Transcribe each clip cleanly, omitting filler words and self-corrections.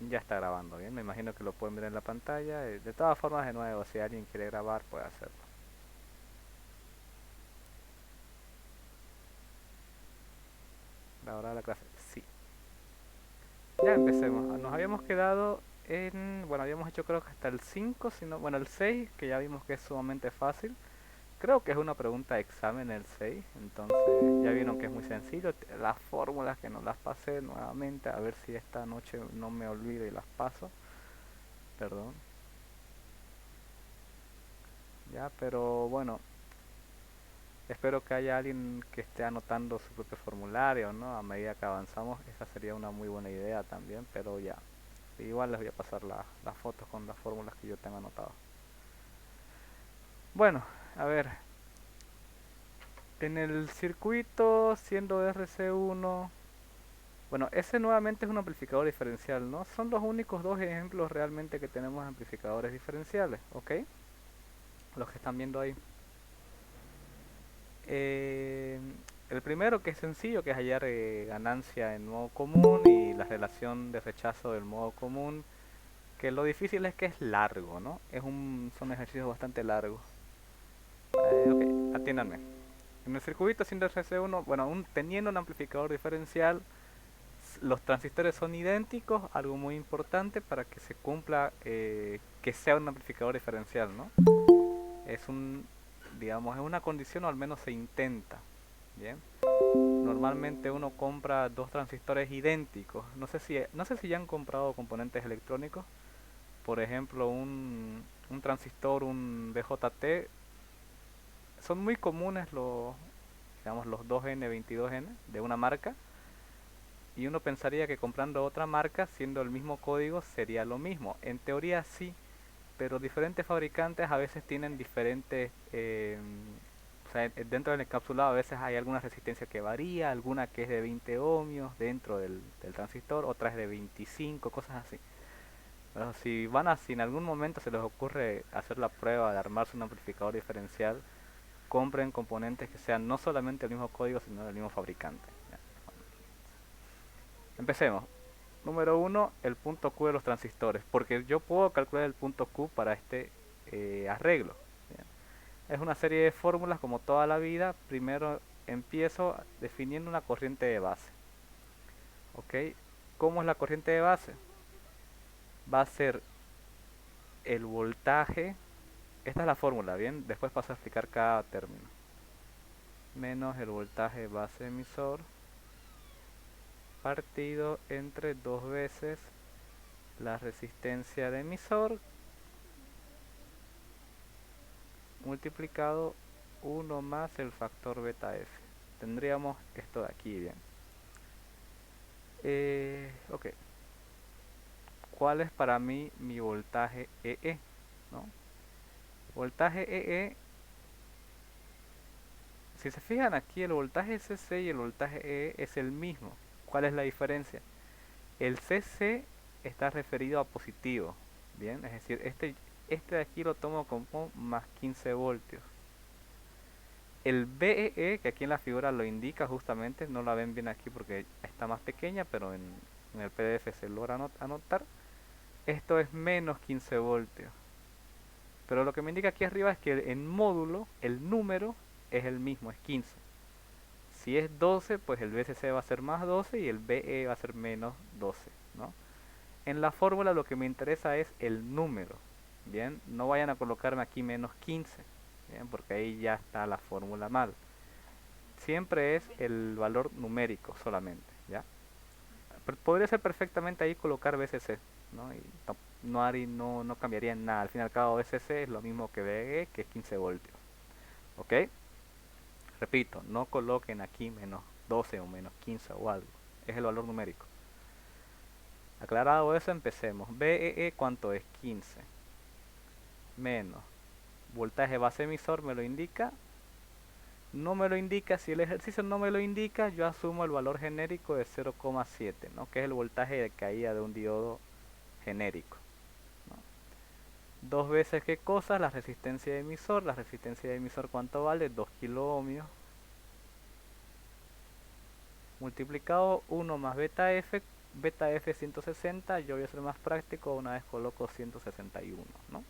Ya está grabando, bien. Me imagino que lo pueden ver en la pantalla. De todas formas, de nuevo, si alguien quiere grabar, puede hacerlo. La hora de la clase, sí. Ya empecemos. Nos habíamos quedado en... Bueno, habíamos hecho creo que hasta el 5, sino, bueno, el 6, que ya vimos que es sumamente fácil. Creo que es una pregunta de examen el 6, entonces ya vieron que es muy sencillo. Las fórmulas que nos las pasé nuevamente, a ver si esta noche no me olvido y las paso. Perdón. Ya, pero bueno, espero que haya alguien que esté anotando su propio formulario, ¿no? A medida que avanzamos, esa sería una muy buena idea también, pero ya. Igual les voy a pasar las fotos con las fórmulas que yo tengo anotado. Bueno, a ver, en el circuito siendo RC1, bueno, ese nuevamente es un amplificador diferencial, ¿no? Son los únicos dos ejemplos realmente que tenemos de amplificadores diferenciales, ¿ok? Los que están viendo ahí. Eh, el primero que es sencillo, que es hallar ganancia en modo común y la relación de rechazo del modo común, que lo difícil es que es largo, ¿no? Son ejercicios bastante largos. Ok, atiéndanme. En el circuito sin RC1, bueno, teniendo un amplificador diferencial, los transistores son idénticos, algo muy importante para que se cumpla que sea un amplificador diferencial, ¿no? Es digamos, es una condición o al menos se intenta, ¿bien? Normalmente uno compra dos transistores idénticos. No sé si ya han comprado componentes electrónicos. Por ejemplo, un transistor, un BJT. Son muy comunes digamos, los 2N22N de una marca. Y uno pensaría que comprando otra marca, siendo el mismo código, sería lo mismo. En teoría sí, pero diferentes fabricantes a veces tienen diferentes, o sea, dentro del encapsulado a veces hay alguna resistencia que varía, alguna que es de 20 ohmios dentro del transistor, otra es de 25, cosas así. Pero si en algún momento se les ocurre hacer la prueba de armarse un amplificador diferencial, compren componentes que sean no solamente el mismo código, sino del mismo fabricante. ¿Ya? Empecemos. Número uno, el punto Q de los transistores, porque yo puedo calcular el punto Q para este arreglo. ¿Bien? Es una serie de fórmulas como toda la vida. Primero empiezo definiendo una corriente de base. ¿Ok? ¿Cómo es la corriente de base? Va a ser el voltaje. Esta es la fórmula, ¿bien? Después paso a explicar cada término. Menos el voltaje base emisor partido entre dos veces la resistencia de emisor multiplicado uno más el factor beta F. Tendríamos esto de aquí, bien. Ok. ¿Cuál es para mí mi voltaje EE? ¿No? Voltaje EE, si se fijan aquí, el voltaje CC y el voltaje EE es el mismo. ¿Cuál es la diferencia? El CC está referido a positivo, bien, es decir, este de aquí lo tomo como más 15 voltios. El BEE, que aquí en la figura lo indica justamente, no la ven bien aquí porque está más pequeña, pero en el PDF se logra anotar. Esto es menos 15 voltios. Pero lo que me indica aquí arriba es que en módulo el número es el mismo, es 15. Si es 12, pues el BCC va a ser más 12 y el BE va a ser menos 12, ¿no? En la fórmula lo que me interesa es el número, ¿bien? No vayan a colocarme aquí menos 15, ¿bien? Porque ahí ya está la fórmula mal. Siempre es el valor numérico solamente, ¿ya? Podría ser perfectamente ahí colocar BCC, ¿no? Y no cambiaría en nada. Al fin y al cabo BCC es lo mismo que BE, que es 15 voltios, ¿ok? Repito, no coloquen aquí menos 12 o menos 15 o algo. Es el valor numérico. Aclarado eso, empecemos. BEE, ¿cuánto es? 15. Menos. Voltaje base emisor me lo indica. No me lo indica. Si el ejercicio no me lo indica, yo asumo el valor genérico de 0,7, ¿no? Que es el voltaje de caída de un diodo genérico, ¿no? Dos veces qué cosa, la resistencia de emisor. La resistencia de emisor, ¿cuánto vale? 2 kilo ohmios multiplicado 1 más beta F. beta F 160, yo voy a ser más práctico, una vez coloco 161, ¿no?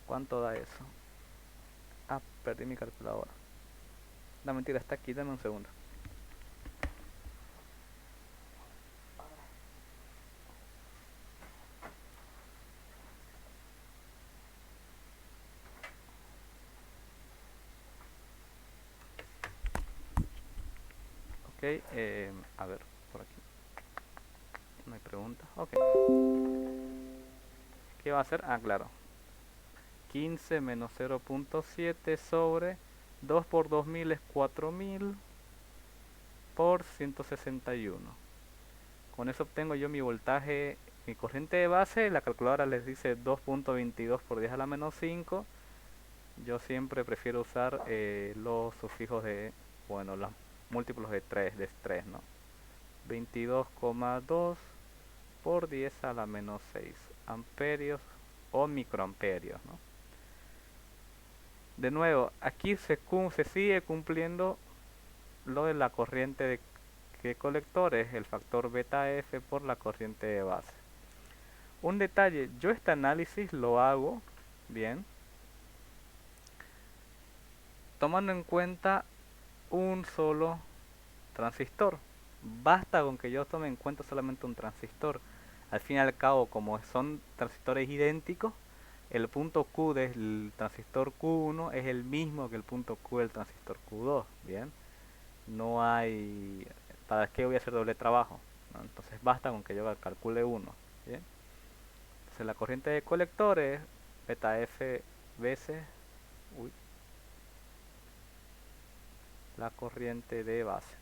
¿Cuánto da eso? Ah, perdí mi calculadora. La mentira está aquí, dame un segundo. Ok, a ver, por aquí. No hay pregunta. Ok. ¿Qué va a hacer? Ah, claro. 15 menos 0.7 sobre 2 por 2000 es 4000 por 161. Con eso obtengo yo mi voltaje, mi corriente de base. La calculadora les dice 2.22 por 10 a la menos 5. Yo siempre prefiero usar los sufijos de, bueno, los múltiplos de 3, ¿no? 22,2 por 10 a la menos 6 amperios o microamperios, ¿no? De nuevo, aquí se sigue cumpliendo lo de la corriente de colectores, el factor beta F por la corriente de base. Un detalle, yo este análisis lo hago, bien, tomando en cuenta un solo transistor. Basta con que yo tome en cuenta solamente un transistor. Al fin y al cabo, como son transistores idénticos, el punto Q del transistor Q1 es el mismo que el punto Q del transistor Q2, ¿bien? No hay... ¿Para qué voy a hacer doble trabajo? ¿No? Entonces basta con que yo calcule uno, ¿bien? Entonces la corriente de colectores, beta F veces, uy, la corriente de base.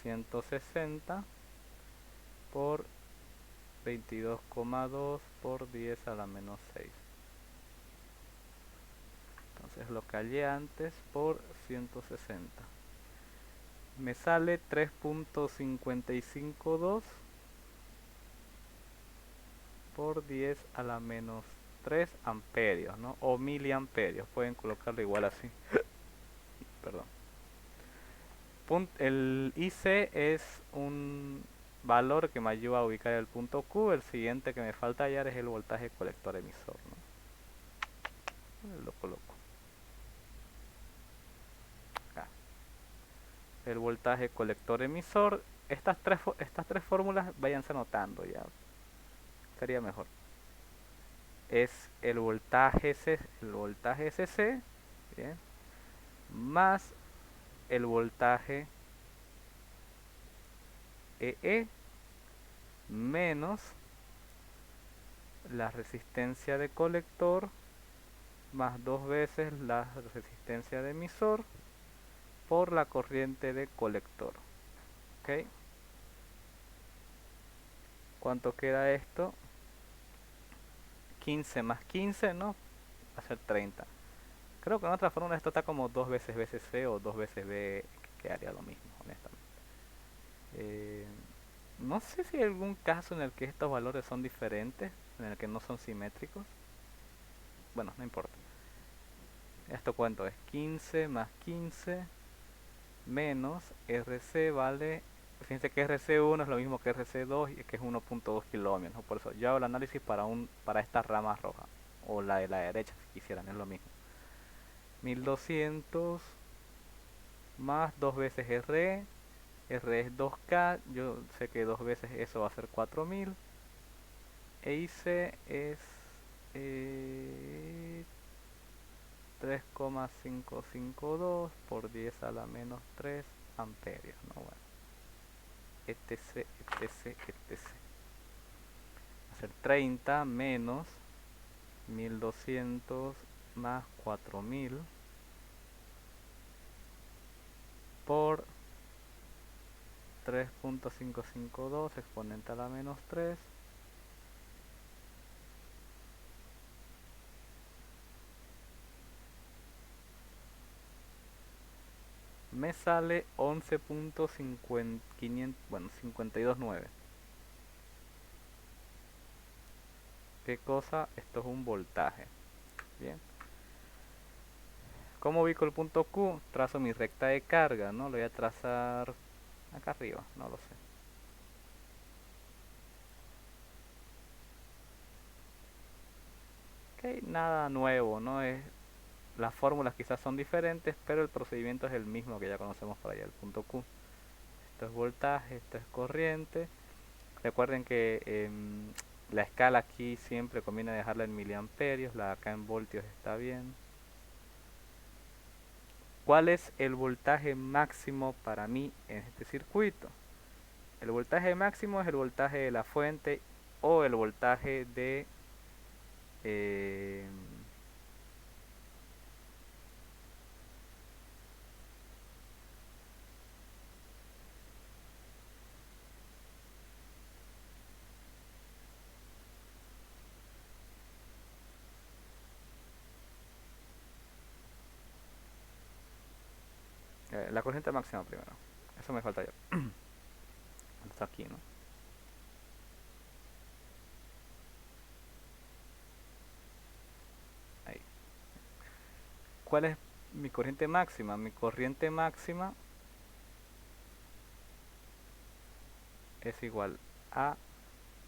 160 por 22,2 por 10 a la menos 6. Entonces lo que hallé antes por 160. Me sale 3.552 por 10 a la menos 3 amperios, ¿no? O miliamperios, pueden colocarlo igual así. Perdón. El IC es un valor que me ayuda a ubicar el punto Q. El siguiente que me falta hallar es el voltaje colector emisor, ¿no? Lo coloco acá. El voltaje colector emisor. Estas tres fórmulas váyanse anotando ya. Sería mejor. Es el voltaje SC, ¿bien? Más el voltaje EE menos la resistencia de colector más dos veces la resistencia de emisor por la corriente de colector. ¿Ok? ¿Cuánto queda esto? 15 más 15, ¿no? Va a ser 30. Creo que en otra fórmula esto está como dos veces BCC o dos veces B, que haría lo mismo, honestamente. Eh, no sé si hay algún caso en el que estos valores son diferentes, en el que no son simétricos. Bueno, no importa. Esto cuánto es 15 más 15 menos RC vale, fíjense que RC1 es lo mismo que RC2 y que es 1.2 kilómetros, ¿no? Por eso yo hago el análisis para esta rama roja o la de la derecha si quisieran, es lo mismo. 1200 más 2 veces R es 2K, yo sé que dos veces eso va a ser 4000 e IC es 3,552 por 10 a la menos 3 amperios, ¿no? Bueno, etc, etc, etc. Va a ser 30 menos 1200 más 4000 por 3.552 exponente a la menos 3 me sale 11.500, bueno, 52,9. ¿Qué cosa? Esto es un voltaje. Bien. ¿Cómo ubico el punto Q? Trazo mi recta de carga, ¿no? Lo voy a trazar Acá arriba, no lo sé. Ok, nada nuevo, ¿no? Las fórmulas quizás son diferentes, pero el procedimiento es el mismo que ya conocemos para allá, el punto Q. Esto es voltaje, esto es corriente. Recuerden que la escala aquí siempre conviene dejarla en miliamperios, la de acá en voltios está bien. ¿Cuál es el voltaje máximo para mí en este circuito? El voltaje máximo es el voltaje de la fuente o el voltaje de eh, la corriente máxima primero. Eso me falta ya. Está aquí, ¿no? Ahí. ¿Cuál es mi corriente máxima? Mi corriente máxima es igual a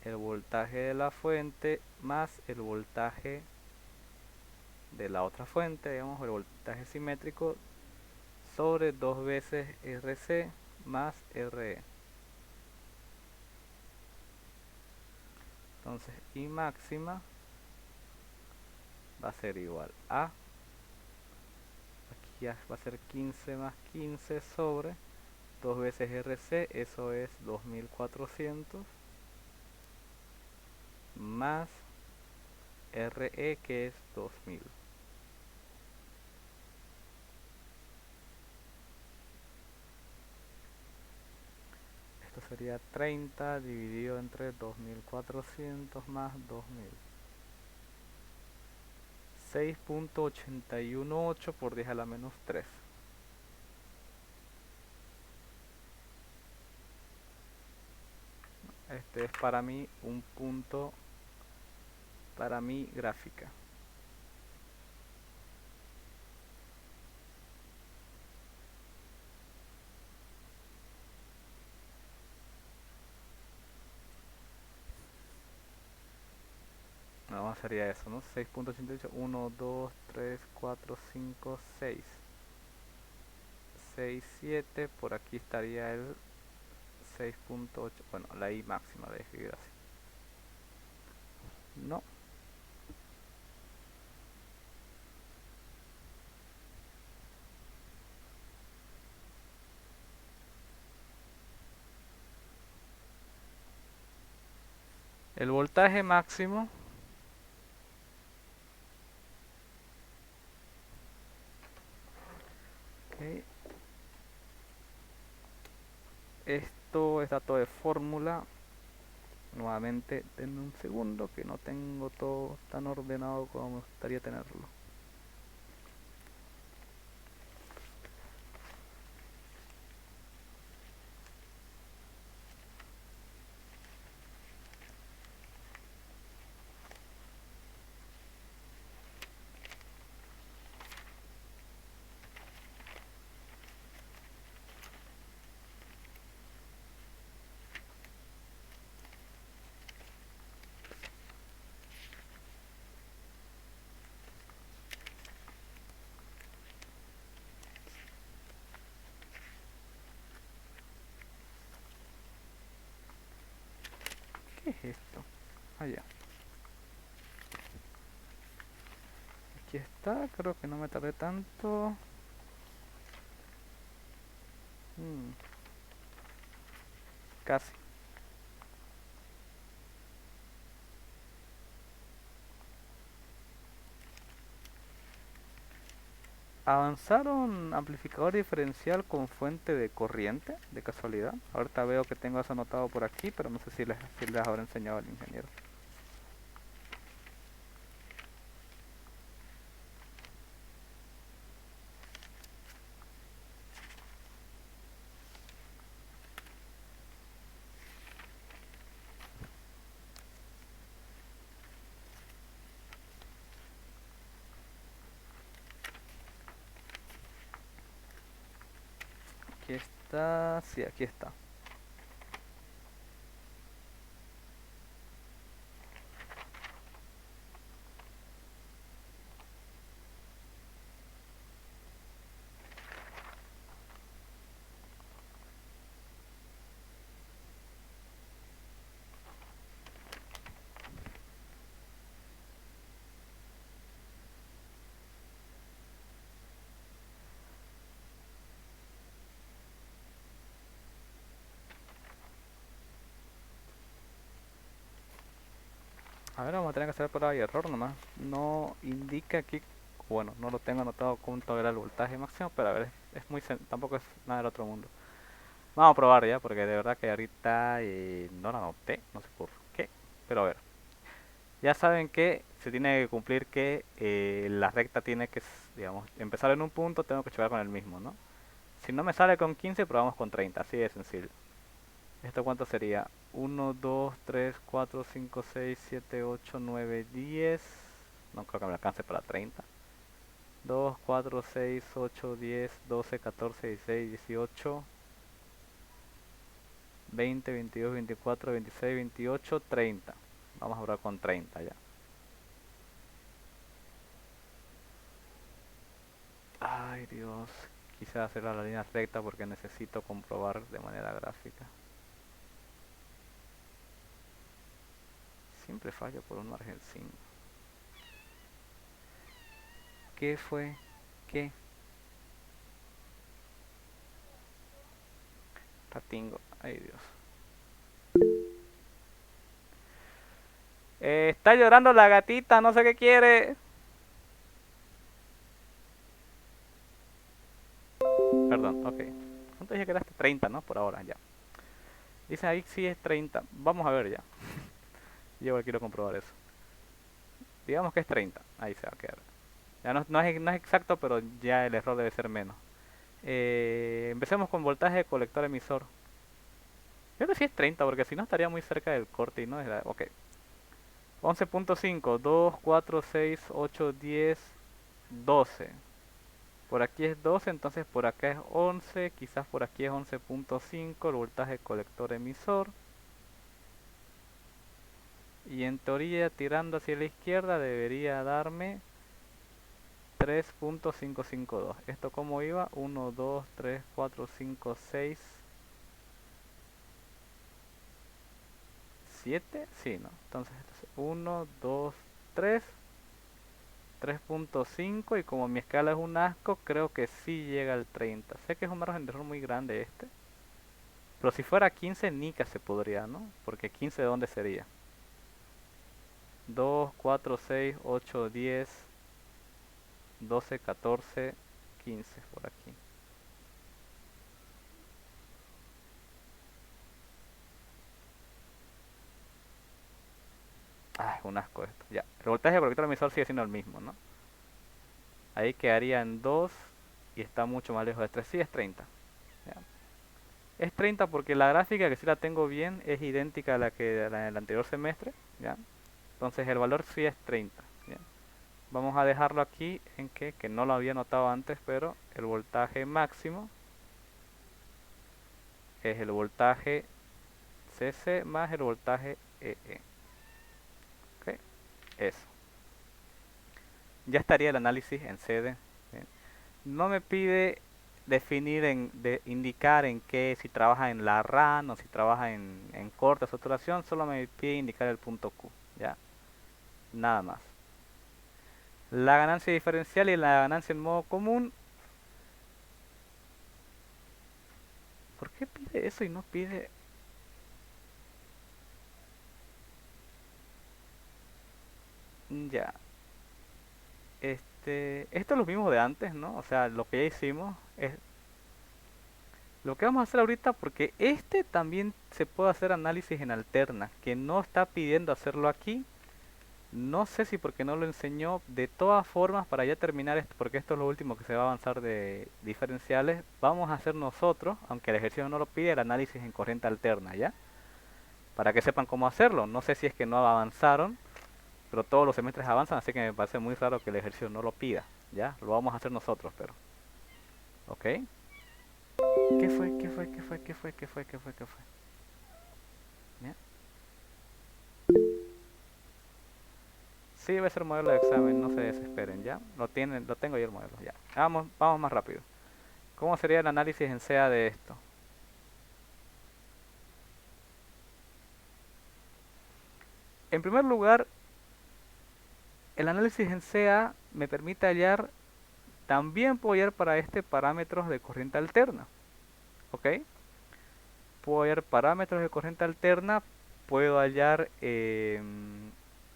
el voltaje de la fuente más el voltaje de la otra fuente, digamos, el voltaje simétrico sobre 2 veces RC más RE. Entonces, I máxima va a ser igual a, aquí ya va a ser 15 más 15 sobre 2 veces RC, eso es 2400, más RE, que es 2000. Esto sería 30 dividido entre 2400 más 2000. 6.818 por 10 a la menos 3. Este es para mí un punto para mi gráfica. No, sería eso, ¿no? 6.88, 1, 2, 3, 4, 5, 6. 6, 7, por aquí estaría el 6.8, bueno, la I máxima de escribir así. No. El voltaje máximo okay. Esto es dato de fórmula. Nuevamente, denme un segundo que no tengo todo tan ordenado como me gustaría tenerlo. ¿Qué es esto? Allá. Aquí está, creo que no me tardé tanto. Mm, casi. ¿Avanzaron amplificador diferencial con fuente de corriente, de casualidad? Ahorita veo que tengo eso anotado por aquí, pero no sé si les habrá enseñado el ingeniero. Aquí está. está? Sí, aquí está. A ver, vamos a tener que hacer prueba y error nomás. No indica aquí, bueno, no lo tengo anotado cuánto era el voltaje máximo, pero a ver, es muy tampoco es nada del otro mundo. Vamos a probar ya, porque de verdad que ahorita no lo anoté, no sé por qué, pero a ver. Ya saben que se tiene que cumplir que la recta tiene que, digamos, empezar en un punto, tengo que chocar con el mismo, ¿no? Si no me sale con 15, probamos con 30, así de sencillo. ¿Esto cuánto sería? 1, 2, 3, 4, 5, 6, 7, 8, 9, 10. No creo que me alcance para 30. 2, 4, 6, 8, 10, 12, 14, 16, 18, 20, 22, 24, 26, 28, 30. Vamos a probar con 30 ya. Ay Dios, quise hacer la línea recta porque necesito comprobar de manera gráfica. Siempre fallo por un margen 5. ¿Qué fue? ¿Qué? Ratingo. Ay Dios. Está llorando la gatita, no sé qué quiere. Perdón, ok. ¿Cuánto dije que era? 30, ¿no? Por ahora, ya. Dice ahí sí es 30. Vamos a ver ya. Yo quiero comprobar eso. Digamos que es 30. Ahí se va a quedar. Ya no es exacto, pero ya el error debe ser menos. Empecemos con voltaje de colector emisor. Creo que sí es 30, porque si no estaría muy cerca del corte y no es ok. 11.5, 2, 4, 6, 8, 10, 12. Por aquí es 12, entonces por acá es 11, quizás por aquí es 11.5 el voltaje colector emisor. Y en teoría tirando hacia la izquierda debería darme 3.552. ¿Esto cómo iba? 1, 2, 3, 4, 5, 6, 7. Sí, ¿no? Entonces 1, 2, 3. 3.5 y como mi escala es un asco, creo que sí llega al 30. Sé que es un margen de error muy grande este. Pero si fuera 15, Nika se podría, ¿no? Porque 15 ¿de dónde sería? 2, 4, 6, 8, 10, 12, 14, 15 por aquí. Ah, un asco esto. Ya. El voltaje del colector emisor sigue siendo el mismo, ¿no? Ahí quedaría en 2 y está mucho más lejos de 3. Sí, es 30. Ya. Es 30 porque la gráfica, que sí la tengo bien, es idéntica a la que del anterior semestre. ¿Ya? Entonces el valor sí es 30. ¿Ya? Vamos a dejarlo aquí en que no lo había notado antes, pero el voltaje máximo es el voltaje CC más el voltaje EE. ¿Ok? Eso. Ya estaría el análisis en CD. ¿Bien? No me pide definir, indicar en qué, si trabaja en la RAN o si trabaja en corte o saturación, solo me pide indicar el punto Q. Ya, nada más. La ganancia diferencial y la ganancia en modo común. ¿Por qué pide eso y no pide? Ya. Esto es lo mismo de antes, ¿no? O sea, lo que ya hicimos es lo que vamos a hacer ahorita, porque este también se puede hacer análisis en alterna, que no está pidiendo hacerlo aquí. No sé si porque no lo enseñó. De todas formas, para ya terminar esto, porque esto es lo último que se va a avanzar de diferenciales, vamos a hacer nosotros, aunque el ejercicio no lo pide, el análisis en corriente alterna, ¿ya? Para que sepan cómo hacerlo. No sé si es que no avanzaron, pero todos los semestres avanzan, así que me parece muy raro que el ejercicio no lo pida, ¿ya? Lo vamos a hacer nosotros, pero, ¿ok? ¿Qué fue? ¿Qué fue? ¿Qué fue? ¿Qué fue? ¿Qué fue? ¿Qué fue? ¿Qué fue? ¿Ya? Sí, va a ser modelo de examen, no se desesperen, ¿ya? Lo tengo yo el modelo, ya. Vamos más rápido. ¿Cómo sería el análisis en SEA de esto? En primer lugar, el análisis en SEA me permite hallar, también puedo hallar para este parámetros de corriente alterna, ¿ok? Puedo hallar parámetros de corriente alterna, puedo hallar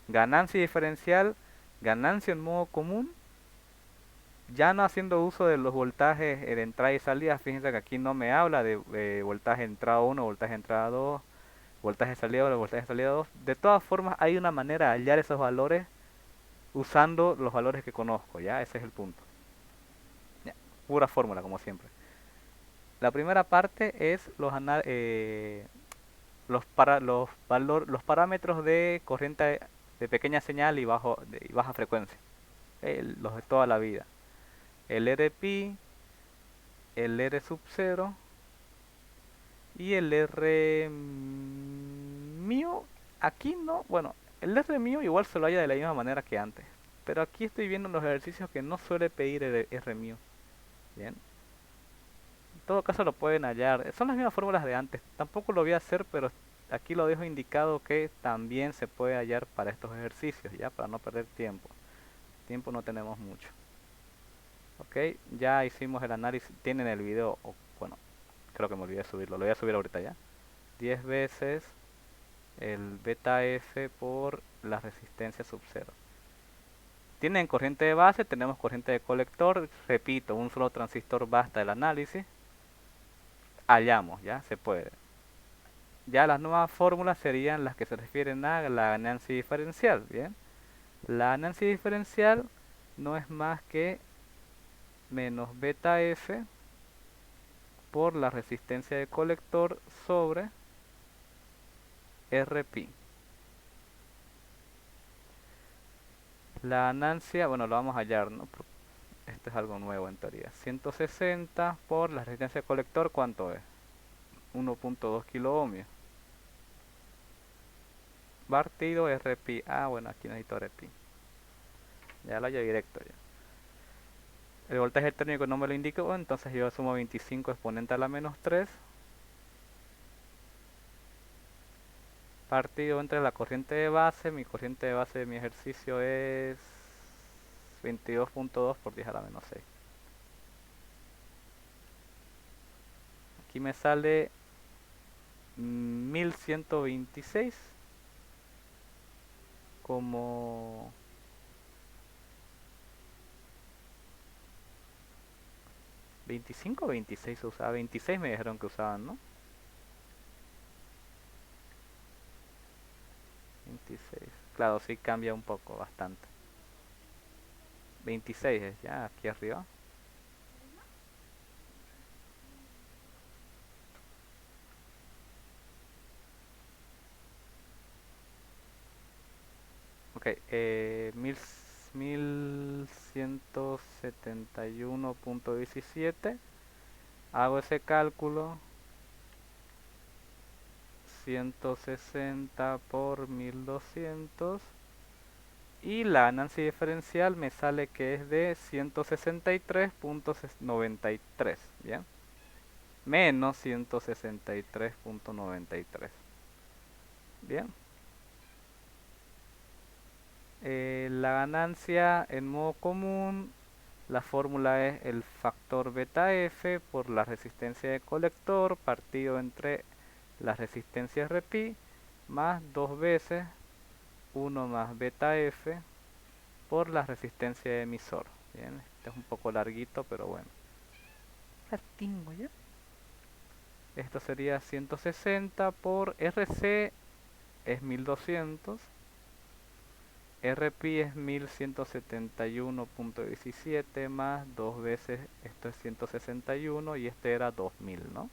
ganancia diferencial, ganancia en modo común, ya no haciendo uso de los voltajes de entrada y salida. Fíjense que aquí no me habla de voltaje de entrada 1, voltaje de entrada 2, voltaje de salida 1, voltaje de salida 2. De todas formas, hay una manera de hallar esos valores usando los valores que conozco, ¿ya? Ese es el punto. Ya, pura fórmula, como siempre. La primera parte es los parámetros de corriente de pequeña señal y baja frecuencia, los de toda la vida. El RPi, el R sub 0 y el R mío. Aquí no, bueno, el R mío igual se lo halla de la misma manera que antes, pero aquí estoy viendo en los ejercicios que no suele pedir el R mío. Bien, en todo caso lo pueden hallar, son las mismas fórmulas de antes. Tampoco lo voy a hacer, pero aquí lo dejo indicado que también se puede hallar para estos ejercicios, ya, para no perder tiempo. Tiempo no tenemos mucho. Ok, ya hicimos el análisis, tienen el video, bueno, creo que me olvidé de subirlo, lo voy a subir ahorita ya. 10 veces el beta F por la resistencia sub 0. Tienen corriente de base, tenemos corriente de colector, repito, un solo transistor basta el análisis, hallamos, ya, se puede. Ya las nuevas fórmulas serían las que se refieren a la ganancia diferencial, bien. La ganancia diferencial no es más que menos beta F por la resistencia de colector sobre Rpi. La ganancia, bueno, lo vamos a hallar, ¿no? Esto es algo nuevo en teoría. 160 por la resistencia de colector, ¿cuánto es? 1.2 kilo ohmios. Partido Rpi. Ah, bueno, aquí necesito Rpi. Ya lo hallo directo ya. El voltaje térmico no me lo indicó, entonces yo sumo 25 exponente a la menos 3. Partido entre la corriente de base. Mi corriente de base de mi ejercicio es 22.2 por 10 a la menos 6. Aquí me sale 1126 como 25 o 26 se usaba. 26 me dijeron que usaban, ¿no? 26. Claro, sí cambia un poco, bastante. 26 es ya aquí arriba. Ok, 1171.17. Hago ese cálculo. 160 por 1200. Y la ganancia diferencial me sale que es de 163.93. Bien. Menos 163.93. Bien. La ganancia en modo común, la fórmula es el factor beta F por la resistencia de colector partido entre las resistencias Rpi más dos veces 1 más beta F por la resistencia de emisor. Bien, este es un poco larguito, pero bueno. La tengo ya. Esto sería 160 por RC es 1200. RPi es 1171.17 más dos veces, esto es 161 y este era 2000, ¿no?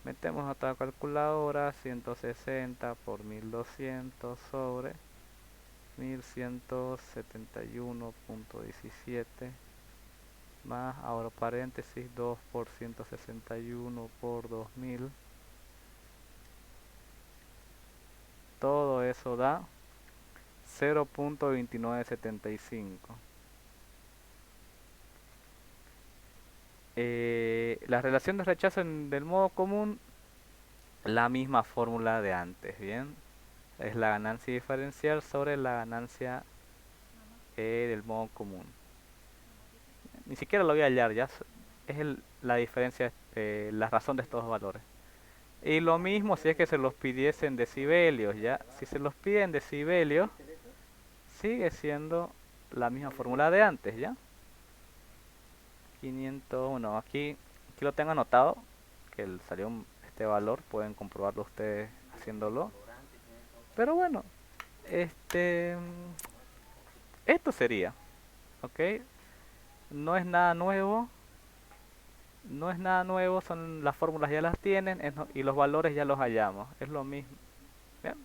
Metemos otra calculadora, 160 por 1200 sobre 1171.17 más, ahora paréntesis, 2 por 161 por 2000. Todo eso da 0.2975. La relación de rechazo del modo común, la misma fórmula de antes, ¿bien? Es la ganancia diferencial sobre la ganancia del modo común. Ni siquiera lo voy a hallar, ya es la diferencia, la razón de estos dos valores. Y lo mismo si es que se los pidiese en decibelios, ¿ya? Si se los pide en decibelios, sigue siendo la misma fórmula de antes, ¿ya? 501, aquí lo tengo anotado, que salió este valor, pueden comprobarlo ustedes haciéndolo. Pero bueno, este, esto sería, ¿ok? No es nada nuevo, no es nada nuevo, son las fórmulas ya las tienen y los valores ya los hallamos, es lo mismo. ¿Bien?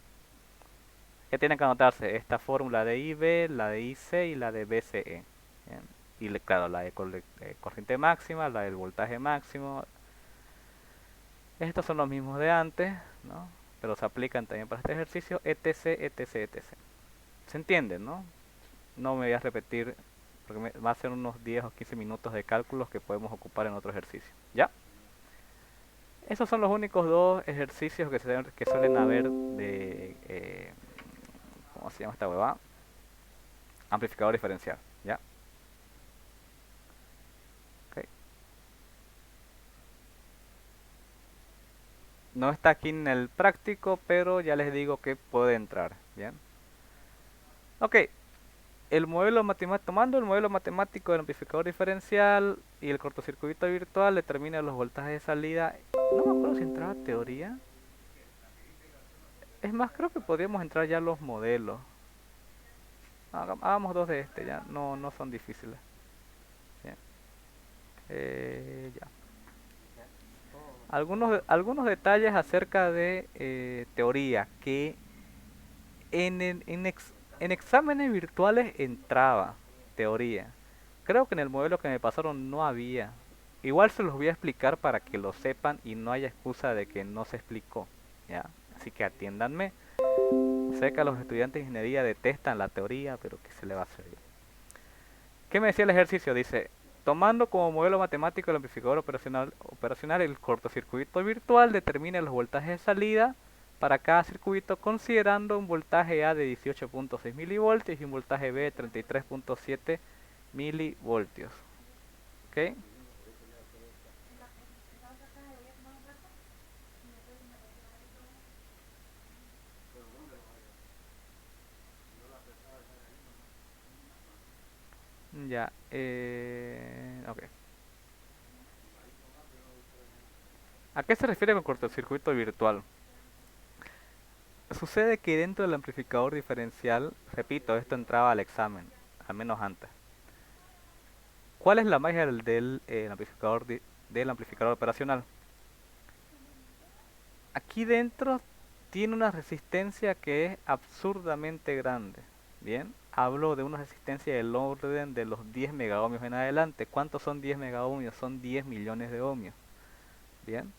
Que tienen que anotarse esta fórmula de IB, la de IC y la de BCE. ¿Bien? Y claro, la de corriente máxima, la del voltaje máximo. Estos son los mismos de antes, ¿no? Pero se aplican también para este ejercicio, etc, etc, etc. ¿Se entiende, no? No me voy a repetir porque va a ser unos 10 o 15 minutos de cálculos que podemos ocupar en otro ejercicio. ¿Ya? Esos son los únicos dos ejercicios que suelen haber de... ¿cómo se llama esta huevada? Amplificador diferencial. ¿Ya? Ok. No está aquí en el práctico, pero ya les digo que puede entrar. ¿Bien? Ok. El modelo matemático, tomando el modelo matemático del amplificador diferencial y el cortocircuito virtual determina los voltajes de salida. No me acuerdo si entraba teoría. Es más, creo que podríamos entrar ya a los modelos. Hagamos dos de este, ya. No, no son difíciles. Bien. Ya. Algunos detalles acerca de teoría que en exámenes virtuales entraba teoría. Creo que en el modelo que me pasaron no había. Igual se los voy a explicar para que lo sepan y no haya excusa de que no se explicó. ¿Ya? Así que atiéndanme. Sé que los estudiantes de ingeniería detestan la teoría, pero ¿qué se le va a hacer? ¿Qué me decía el ejercicio? Dice, tomando como modelo matemático el amplificador operacional el cortocircuito virtual, determina los voltajes de salida para cada circuito considerando un voltaje A de 18.6 milivoltios y un voltaje B de 33.7 milivoltios. ¿Ok? Ya, ok. ¿A qué se refiere con cortocircuito virtual? Sucede que dentro del amplificador diferencial, repito, esto entraba al examen, al menos antes. ¿Cuál es la magia del amplificador operacional? Aquí dentro tiene una resistencia que es absurdamente grande. Bien, hablo de una resistencia del orden de los 10 megaohmios en adelante. ¿Cuántos son 10 megaohmios? Son 10 millones de ohmios. Bien,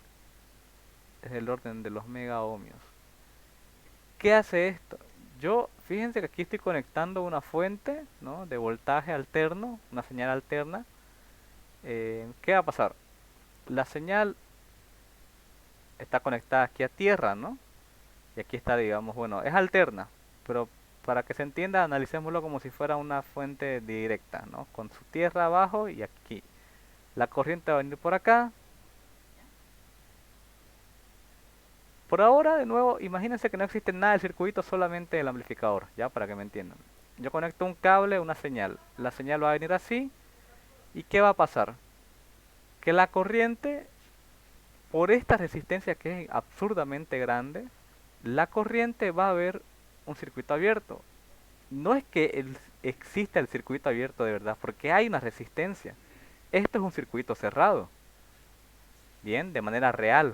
es el orden de los megaohmios. ¿Qué hace esto? Fíjense que aquí estoy conectando una fuente, ¿no?, de voltaje alterno, una señal alterna. ¿Qué va a pasar? La señal está conectada aquí a tierra, ¿no? Y aquí está, digamos, bueno, es alterna, pero para que se entienda, analicémoslo como si fuera una fuente directa, ¿no? Con su tierra abajo y aquí. La corriente va a venir por acá. Por ahora, de nuevo, imagínense que no existe nada del circuito, solamente el amplificador, ya, para que me entiendan. Yo conecto un cable, una señal. La señal va a venir así. ¿Y qué va a pasar? Que la corriente, por esta resistencia que es absurdamente grande, la corriente va a ver un circuito abierto. No es que exista el circuito abierto de verdad, porque hay una resistencia. Esto es un circuito cerrado, bien, de manera real.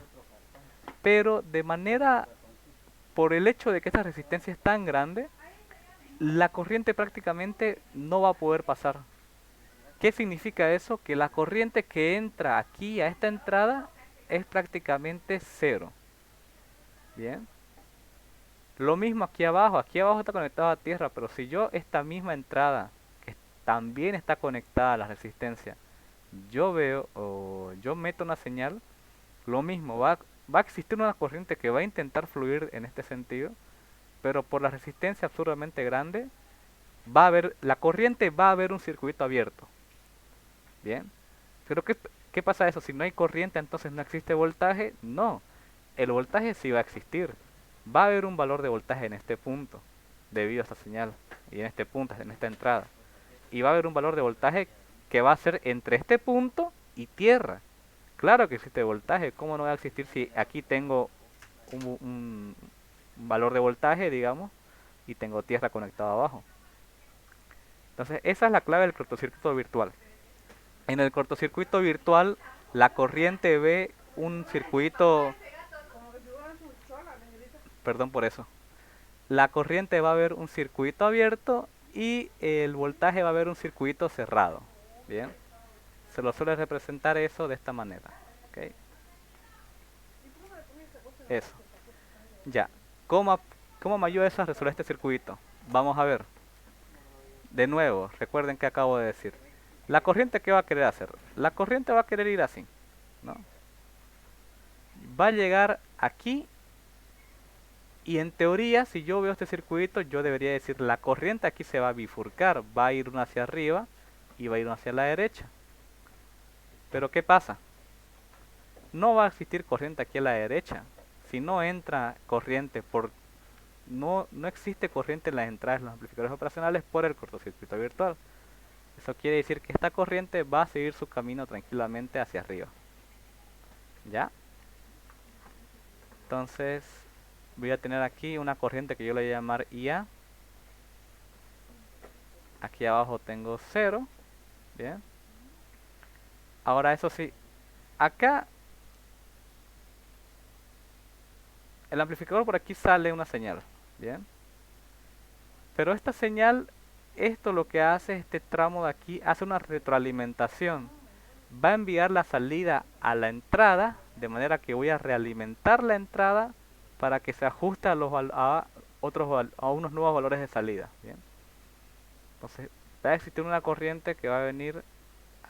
Pero de manera, por el hecho de que esta resistencia es tan grande, la corriente prácticamente no va a poder pasar. ¿Qué significa eso? Que la corriente que entra aquí a esta entrada es prácticamente cero. Bien. Lo mismo aquí abajo está conectado a tierra, pero si yo esta misma entrada, que también está conectada a la resistencia, yo veo o yo meto una señal, lo mismo, va a existir una corriente que va a intentar fluir en este sentido, pero por la resistencia absurdamente grande, la corriente va a haber un circuito abierto. Bien. Pero ¿qué pasa eso? Si no hay corriente, entonces no existe voltaje. No, el voltaje sí va a existir. Va a haber un valor de voltaje en este punto, debido a esta señal, y en este punto, en esta entrada. Y va a haber un valor de voltaje que va a ser entre este punto y tierra. Claro que existe voltaje, ¿cómo no va a existir si aquí tengo un valor de voltaje, digamos, y tengo tierra conectada abajo? Entonces, esa es la clave del cortocircuito virtual. En el cortocircuito virtual, la corriente ve un circuito, perdón por eso, la corriente va a ver un circuito abierto y el voltaje va a ver un circuito cerrado. Bien, se lo suele representar eso de esta manera. ¿Ok? Eso. Ya. ¿Cómo, ¿Cómo me ayuda eso a resolver este circuito? Vamos a ver. De nuevo, recuerden que acabo de decir. La corriente, ¿qué va a querer hacer? La corriente va a querer ir así, ¿no? Va a llegar aquí y en teoría, si yo veo este circuito, yo debería decir la corriente aquí se va a bifurcar, va a ir una hacia arriba y va a ir una hacia la derecha. Pero ¿qué pasa? No va a existir corriente aquí a la derecha. Si no entra corriente no existe corriente en las entradas de los amplificadores operacionales por el cortocircuito virtual. Eso quiere decir que esta corriente va a seguir su camino tranquilamente hacia arriba. ¿Ya? Entonces voy a tener aquí una corriente que yo le voy a llamar IA. Aquí abajo tengo 0. Bien. Ahora eso sí, acá el amplificador por aquí sale una señal. Bien. Pero esta señal, esto lo que hace, este tramo de aquí, hace una retroalimentación. Va a enviar la salida a la entrada, de manera que voy a realimentar la entrada para que se ajuste a unos nuevos valores de salida. Bien. Entonces va a existir una corriente que va a venir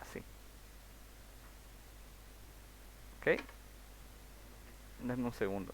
así. ¿Ok? Denme un segundo.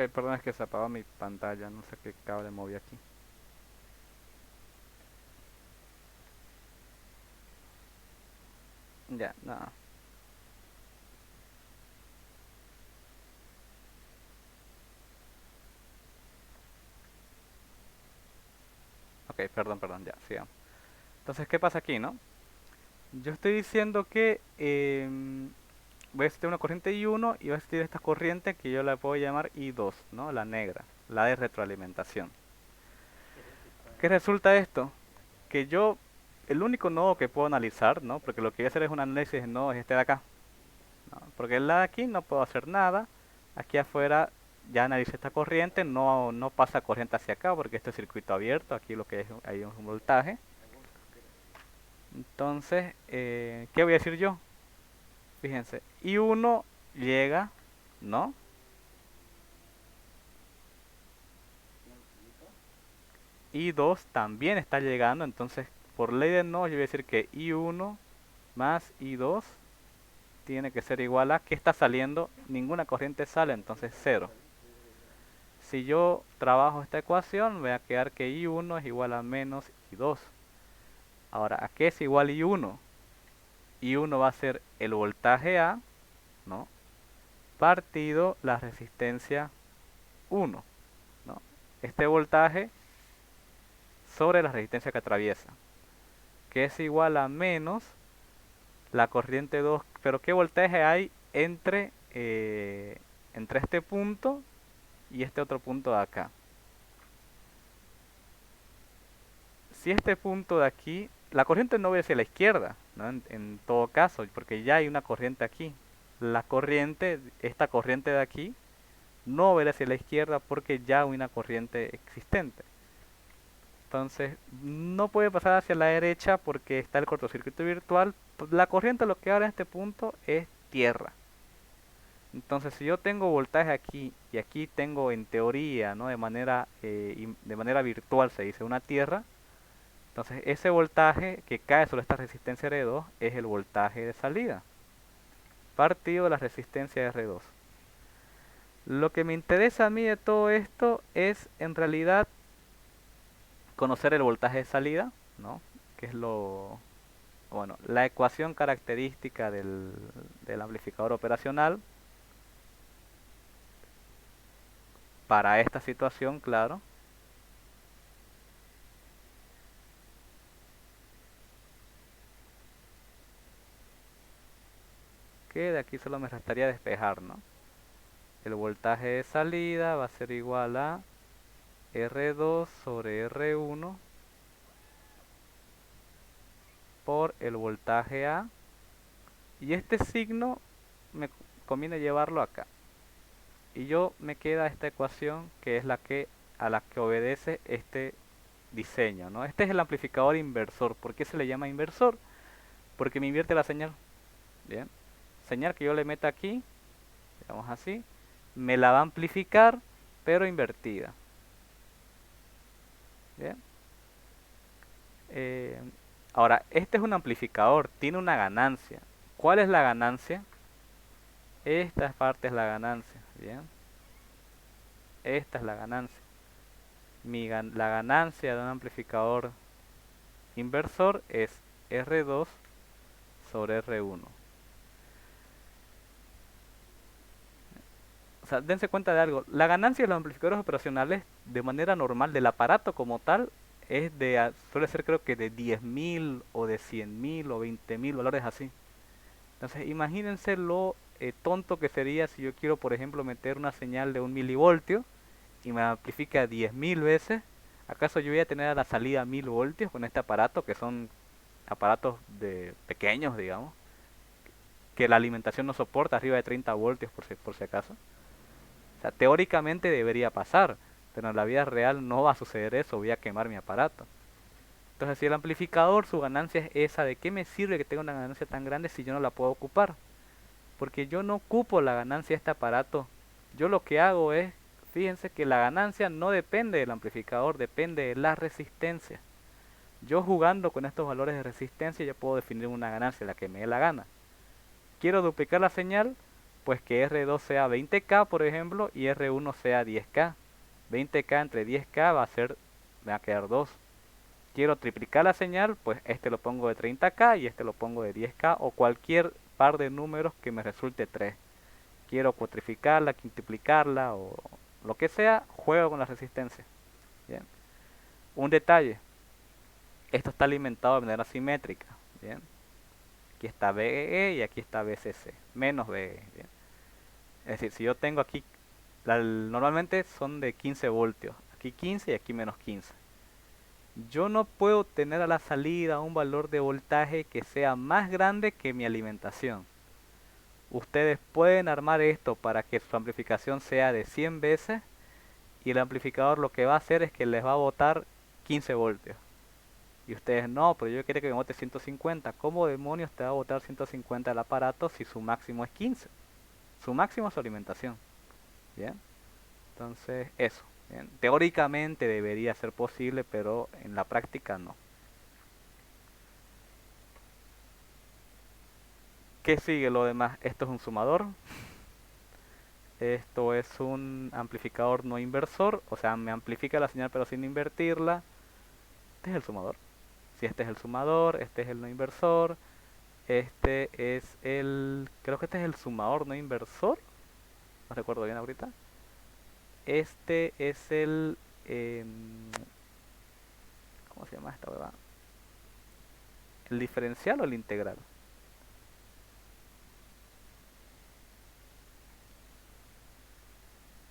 Ok, perdón, es que se apagó mi pantalla, no sé qué cable moví aquí. Ya, nada. Ok, perdón, ya, sigamos. Entonces, ¿qué pasa aquí, no? Yo estoy diciendo que voy a existir una corriente I1 y va a existir esta corriente que yo la puedo llamar I2, ¿no? La negra, la de retroalimentación. ¿Qué resulta esto? Que yo, el único nodo que puedo analizar, ¿no? Porque lo que voy a hacer es un análisis de nodos este de acá, ¿no? Porque el de aquí no puedo hacer nada. Aquí afuera ya analicé esta corriente, no pasa corriente hacia acá porque este es circuito abierto, aquí lo que es, hay un voltaje. Entonces, ¿qué voy a decir yo? Fíjense, I1 llega, ¿no? I2 también está llegando, entonces por ley de no, yo voy a decir que I1 más I2 tiene que ser igual a, ¿qué está saliendo? Ninguna corriente sale, entonces cero. Si yo trabajo esta ecuación, voy a quedar que I1 es igual a menos I2. Ahora, ¿a qué es igual I1? I1 va a ser el voltaje A, ¿no? Partido la resistencia 1, ¿no? Este voltaje sobre la resistencia que atraviesa, que es igual a menos la corriente 2. Pero ¿qué voltaje hay entre este punto y este otro punto de acá? Si este punto de aquí, la corriente no va hacia la izquierda, ¿no? En todo caso, porque ya hay una corriente aquí. La corriente, esta corriente de aquí, no va hacia la izquierda porque ya hay una corriente existente. Entonces, no puede pasar hacia la derecha porque está el cortocircuito virtual. La corriente lo que ahora en este punto es tierra. Entonces, si yo tengo voltaje aquí y aquí tengo en teoría, ¿no? De manera virtual se dice una tierra. Entonces, ese voltaje que cae sobre esta resistencia R2 es el voltaje de salida, partido de la resistencia R2. Lo que me interesa a mí de todo esto es en realidad conocer el voltaje de salida, ¿no? Que es bueno, la ecuación característica del amplificador operacional para esta situación, claro. Que de aquí solo me restaría despejar, ¿no? El voltaje de salida va a ser igual a R2 sobre R1 por el voltaje A. Y este signo me conviene llevarlo acá. Y yo me queda esta ecuación que es a la que obedece este diseño, ¿no? Este es el amplificador inversor. ¿Por qué se le llama inversor? Porque me invierte la señal. Bien. Señal que yo le meta aquí, digamos así, me la va a amplificar, pero invertida. Bien. Eh, Ahora, este es un amplificador, tiene una ganancia. ¿Cuál es la ganancia? Esta parte es la ganancia. Bien. Esta es la ganancia. La ganancia de un amplificador inversor es R2 sobre R1. O sea, dense cuenta de algo. La ganancia de los amplificadores operacionales de manera normal del aparato como tal suele ser creo que de 10.000 o de 100.000 o 20.000 valores así. Entonces imagínense lo tonto que sería si yo quiero por ejemplo meter una señal de 1 milivoltio y me amplifica 10.000 veces. ¿Acaso yo voy a tener a la salida 1000 voltios con este aparato que son aparatos de pequeños, digamos, que la alimentación no soporta arriba de 30 voltios por si acaso? O sea, teóricamente debería pasar, pero en la vida real no va a suceder eso, voy a quemar mi aparato. Entonces, si el amplificador, su ganancia es esa, ¿de qué me sirve que tenga una ganancia tan grande si yo no la puedo ocupar? Porque yo no ocupo la ganancia de este aparato. Yo lo que hago es, fíjense que la ganancia no depende del amplificador, depende de la resistencia. Yo jugando con estos valores de resistencia, yo puedo definir una ganancia, la que me dé la gana. Quiero duplicar la señal, pues que R2 sea 20K, por ejemplo, y R1 sea 10K. 20K entre 10K me va a quedar 2. Quiero triplicar la señal, pues este lo pongo de 30K y este lo pongo de 10K o cualquier par de números que me resulte 3. Quiero cuatrificarla, quintuplicarla o lo que sea, juego con la resistencia. Bien. Un detalle, esto está alimentado de manera simétrica. Bien. Aquí está BEE y aquí está BCC, menos BEE. Bien. Es decir, si yo tengo aquí, normalmente son de 15 voltios, aquí 15 y aquí menos 15. Yo no puedo tener a la salida un valor de voltaje que sea más grande que mi alimentación. Ustedes pueden armar esto para que su amplificación sea de 100 veces y el amplificador lo que va a hacer es que les va a botar 15 voltios. Y ustedes no, pero yo quiero que me bote 150. ¿Cómo demonios te va a botar 150 el aparato si su máximo es 15? Su máximo es su alimentación. Bien, entonces eso. Bien. Teóricamente debería ser posible, pero en la práctica no. ¿Qué sigue lo demás? Esto es un sumador. Esto es un amplificador no inversor, o sea, me amplifica la señal pero sin invertirla. Este es el sumador. Si este es el sumador, este es el no inversor, este es creo que este es el sumador no inversor, no recuerdo bien ahorita. Este es ¿cómo se llama esta huevada? ¿El diferencial o el integral?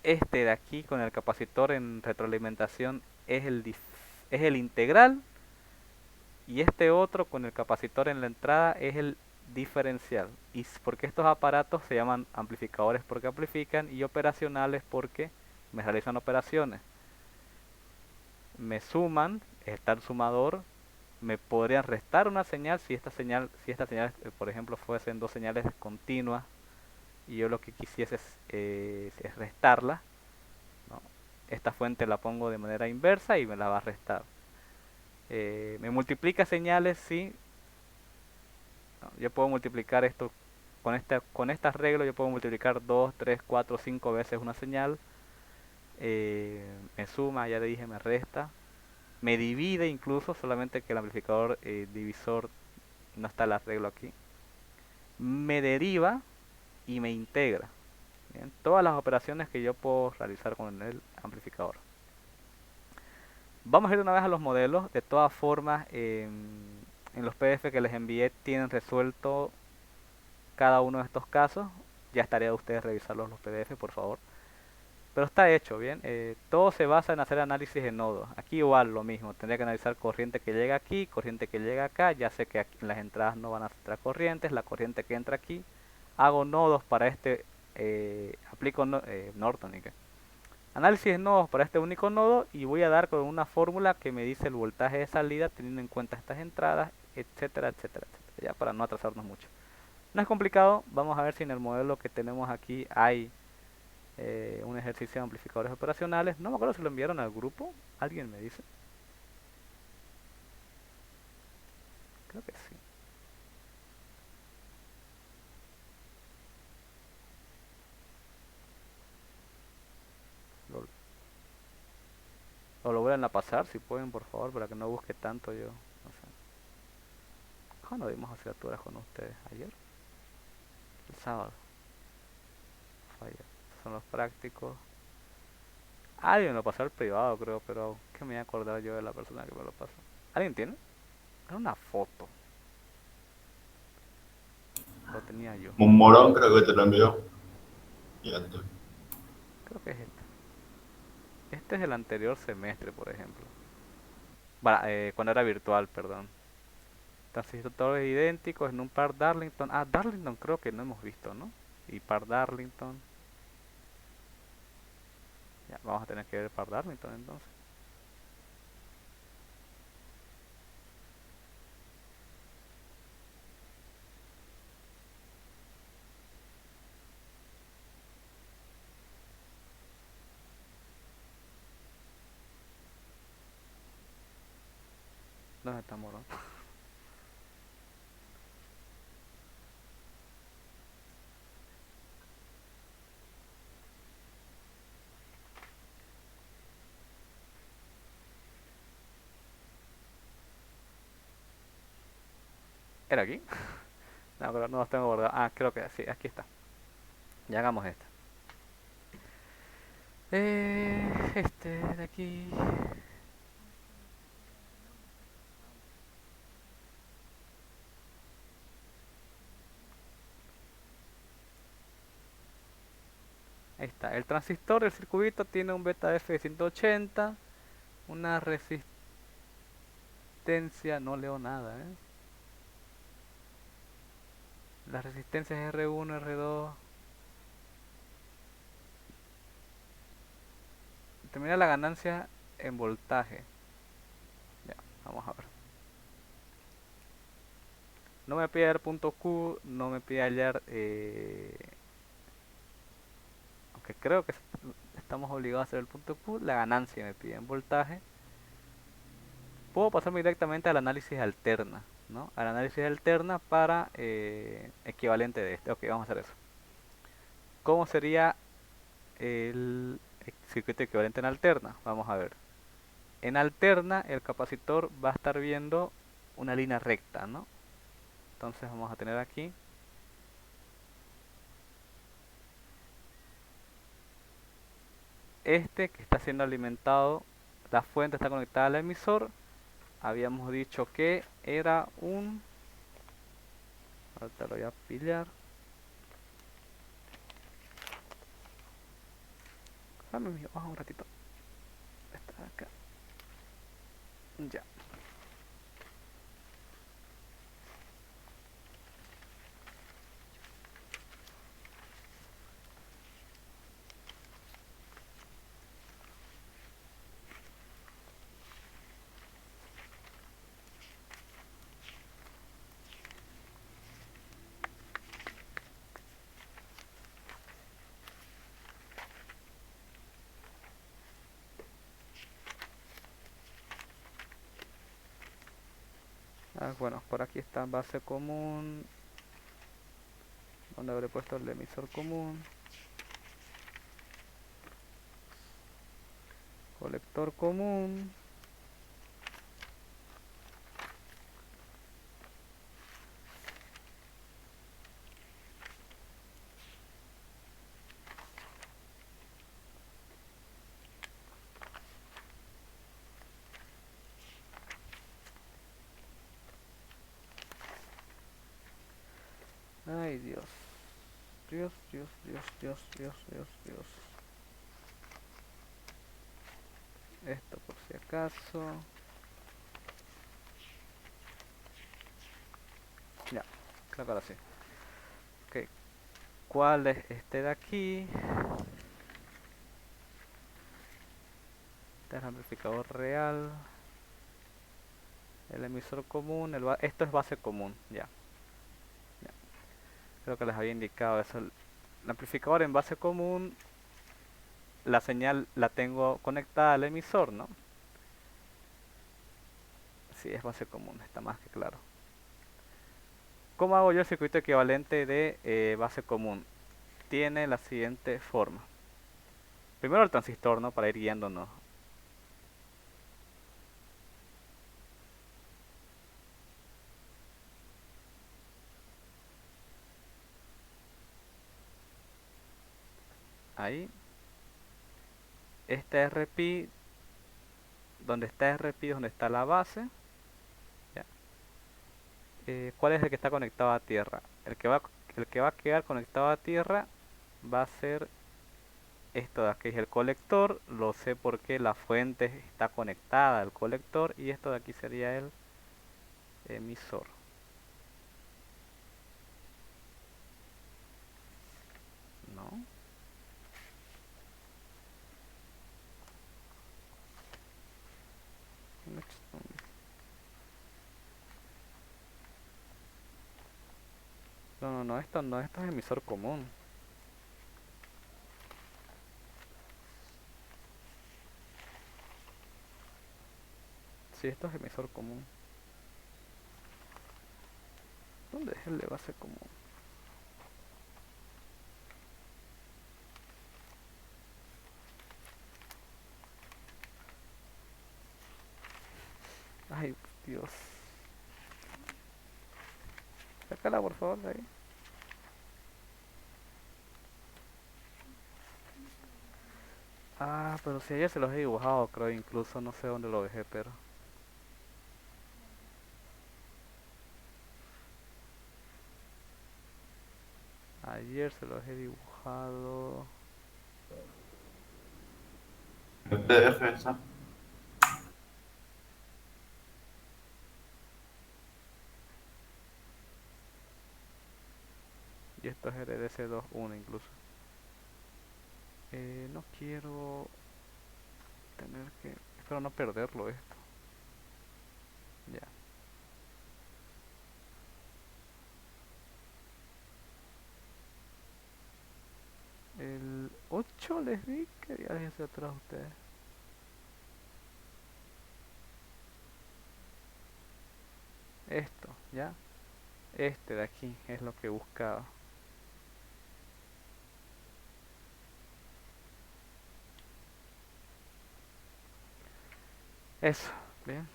Este de aquí con el capacitor en retroalimentación es el integral y este otro con el capacitor en la entrada es el diferencial. Y porque estos aparatos se llaman amplificadores porque amplifican y operacionales porque me realizan operaciones. Me suman, está el sumador, me podrían restar una señal si esta señal, por ejemplo, fuesen dos señales continuas y yo lo que quisiese es restarla, ¿no? Esta fuente la pongo de manera inversa y me la va a restar. Me multiplica señales, sí. No, yo puedo multiplicar esto con este arreglo, yo puedo multiplicar 2 3 4 5 veces una señal. Me suma, ya le dije, me resta. Me divide incluso, solamente que el amplificador divisor no está el arreglo aquí. Me deriva y me integra. Bien, todas las operaciones que yo puedo realizar con el amplificador. Vamos a ir una vez a los modelos. De todas formas, en los PDF que les envié tienen resuelto cada uno de estos casos. Ya estaría de ustedes revisarlos los PDF, por favor. Pero está hecho, bien. Todo se basa en hacer análisis de nodos. Aquí igual lo mismo. Tendría que analizar corriente que llega aquí, corriente que llega acá. Ya sé que aquí en las entradas no van a entrar corrientes. La corriente que entra aquí. Hago nodos para este. Aplico Norton y qué. Análisis de nodos para este único nodo y voy a dar con una fórmula que me dice el voltaje de salida teniendo en cuenta estas entradas, etcétera, etcétera, etcétera. Ya para no atrasarnos mucho. No es complicado. Vamos a ver si en el modelo que tenemos aquí hay un ejercicio de amplificadores operacionales. No me acuerdo si lo enviaron al grupo. ¿Alguien me dice? Creo que sí. Lo, o lo vuelven a pasar si pueden, por favor, para que no busque tanto yo. No sé. ¿Cuándo dimos asignaturas con ustedes? ¿Ayer? El sábado. Fue ayer. Son los prácticos. Alguien lo pasó al privado, creo, pero que me voy a acordar yo de la persona que me lo pasó. ¿Alguien tiene? Era una foto. Lo tenía yo. Un morón creo que te lo envió. Y antes. Creo que es este. Este es el anterior semestre, por ejemplo. Cuando era virtual, perdón. Transistores idénticos en un par Darlington. Ah, Darlington creo que no hemos visto, ¿no? Y par Darlington. Ya, vamos a tener que ver par Darlington entonces. ¿Dónde está Morón? ¿Era aquí? No, pero no los tengo guardados. Ah, creo que sí, aquí está. Ya hagamos esto. Este de aquí. Ahí está. El transistor del circuito tiene un beta F de 180. Una resistencia. No leo nada, ¿eh? Las resistencias R1, R2. Determina la ganancia en voltaje. Ya, vamos a ver. No me pide hallar punto Q, no me pide hallar, aunque creo que estamos obligados a hacer el punto Q, la ganancia me pide en voltaje. Puedo pasarme directamente al análisis alterna, ¿no? Al análisis alterna para equivalente de este. Ok, vamos a hacer eso. ¿Cómo sería el circuito equivalente en alterna? Vamos a ver. En alterna el capacitor va a estar viendo una línea recta, ¿no? Entonces vamos a tener aquí este que está siendo alimentado, la fuente está conectada al emisor. Habíamos dicho que era un... Ahorita lo voy a pillar. Dame mi hoja un ratito. Está acá. Ya. Ah, bueno, por aquí está base común. Donde habré puesto el emisor común. Colector común. Ay, Dios. Dios, Dios, Dios, Dios, Dios, Dios, Dios. Esto por si acaso. Ya, creo que ahora sí. Ok, ¿cuál es este de aquí? Este es el amplificador real. El emisor común. Esto es base común, ya. Ya. Creo que les había indicado eso. El amplificador en base común, la señal la tengo conectada al emisor, ¿no? Sí, es base común, está más que claro. ¿Cómo hago yo el circuito equivalente de base común? Tiene la siguiente forma. Primero el transistor, ¿no? Para ir guiándonos. Ahí. Este RP, donde está RP, donde está la base. Ya. ¿Cuál es el que está conectado a tierra? El que va a quedar conectado a tierra va a ser esto de aquí, es el colector. Lo sé porque la fuente está conectada al colector. Y esto de aquí sería el emisor. ¿No? No, no, no, esto no, esto es emisor común. Sí, esto es emisor común. ¿Dónde es el de base común? Ay, Dios. Sácala por favor de ahí. Ah, pero si ayer se los he dibujado, creo, incluso no sé dónde lo dejé, pero... Ayer se los he dibujado... El PDF esa. Y esto es RDC 2.1 incluso. No quiero tener que... Espero no perderlo esto. Ya. El 8 les di que ya les hice atrás a ustedes. Esto, ¿ya? Este de aquí es lo que buscaba. Eso, bien.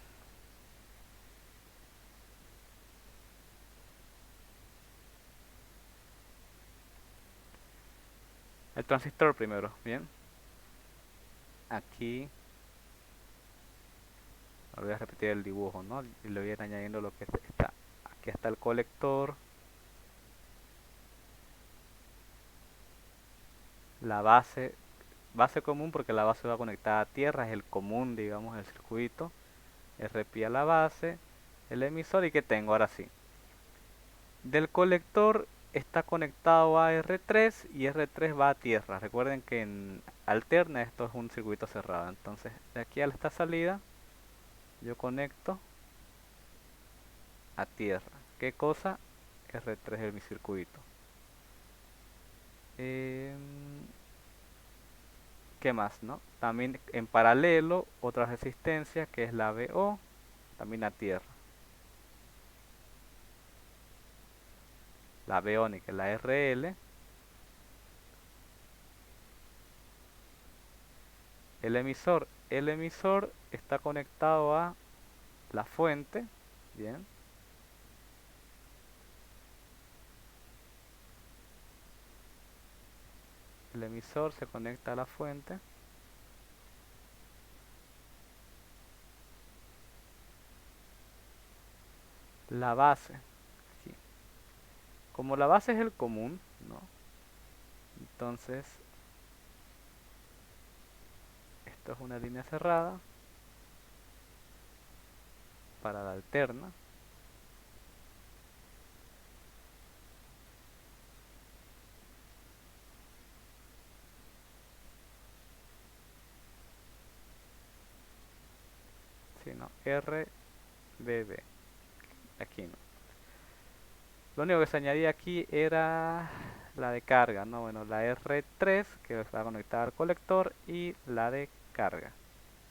El transistor primero, bien. Aquí voy a repetir el dibujo, ¿no? Y le voy a ir añadiendo lo que está. Aquí está el colector, la base común porque la base va conectada a tierra, es el común, digamos, del circuito. RP a la base, el emisor y que tengo ahora sí. Del colector está conectado a R3 y R3 va a tierra. Recuerden que en alterna esto es un circuito cerrado. Entonces de aquí a esta salida yo conecto a tierra. ¿Qué cosa? R3 es mi circuito. ¿Qué más, no? También en paralelo otra resistencia que es la BO, también a tierra. La biónica, la RL. El emisor está conectado a la fuente, bien. El emisor se conecta a la fuente. La base, aquí. Como la base es el común, ¿no? Entonces, esto es una línea cerrada para la alterna. Sí, no, RBB. Aquí no. Lo único que se añadía aquí era la de carga, ¿no? Bueno, la R3 que va conectada al colector y la de carga.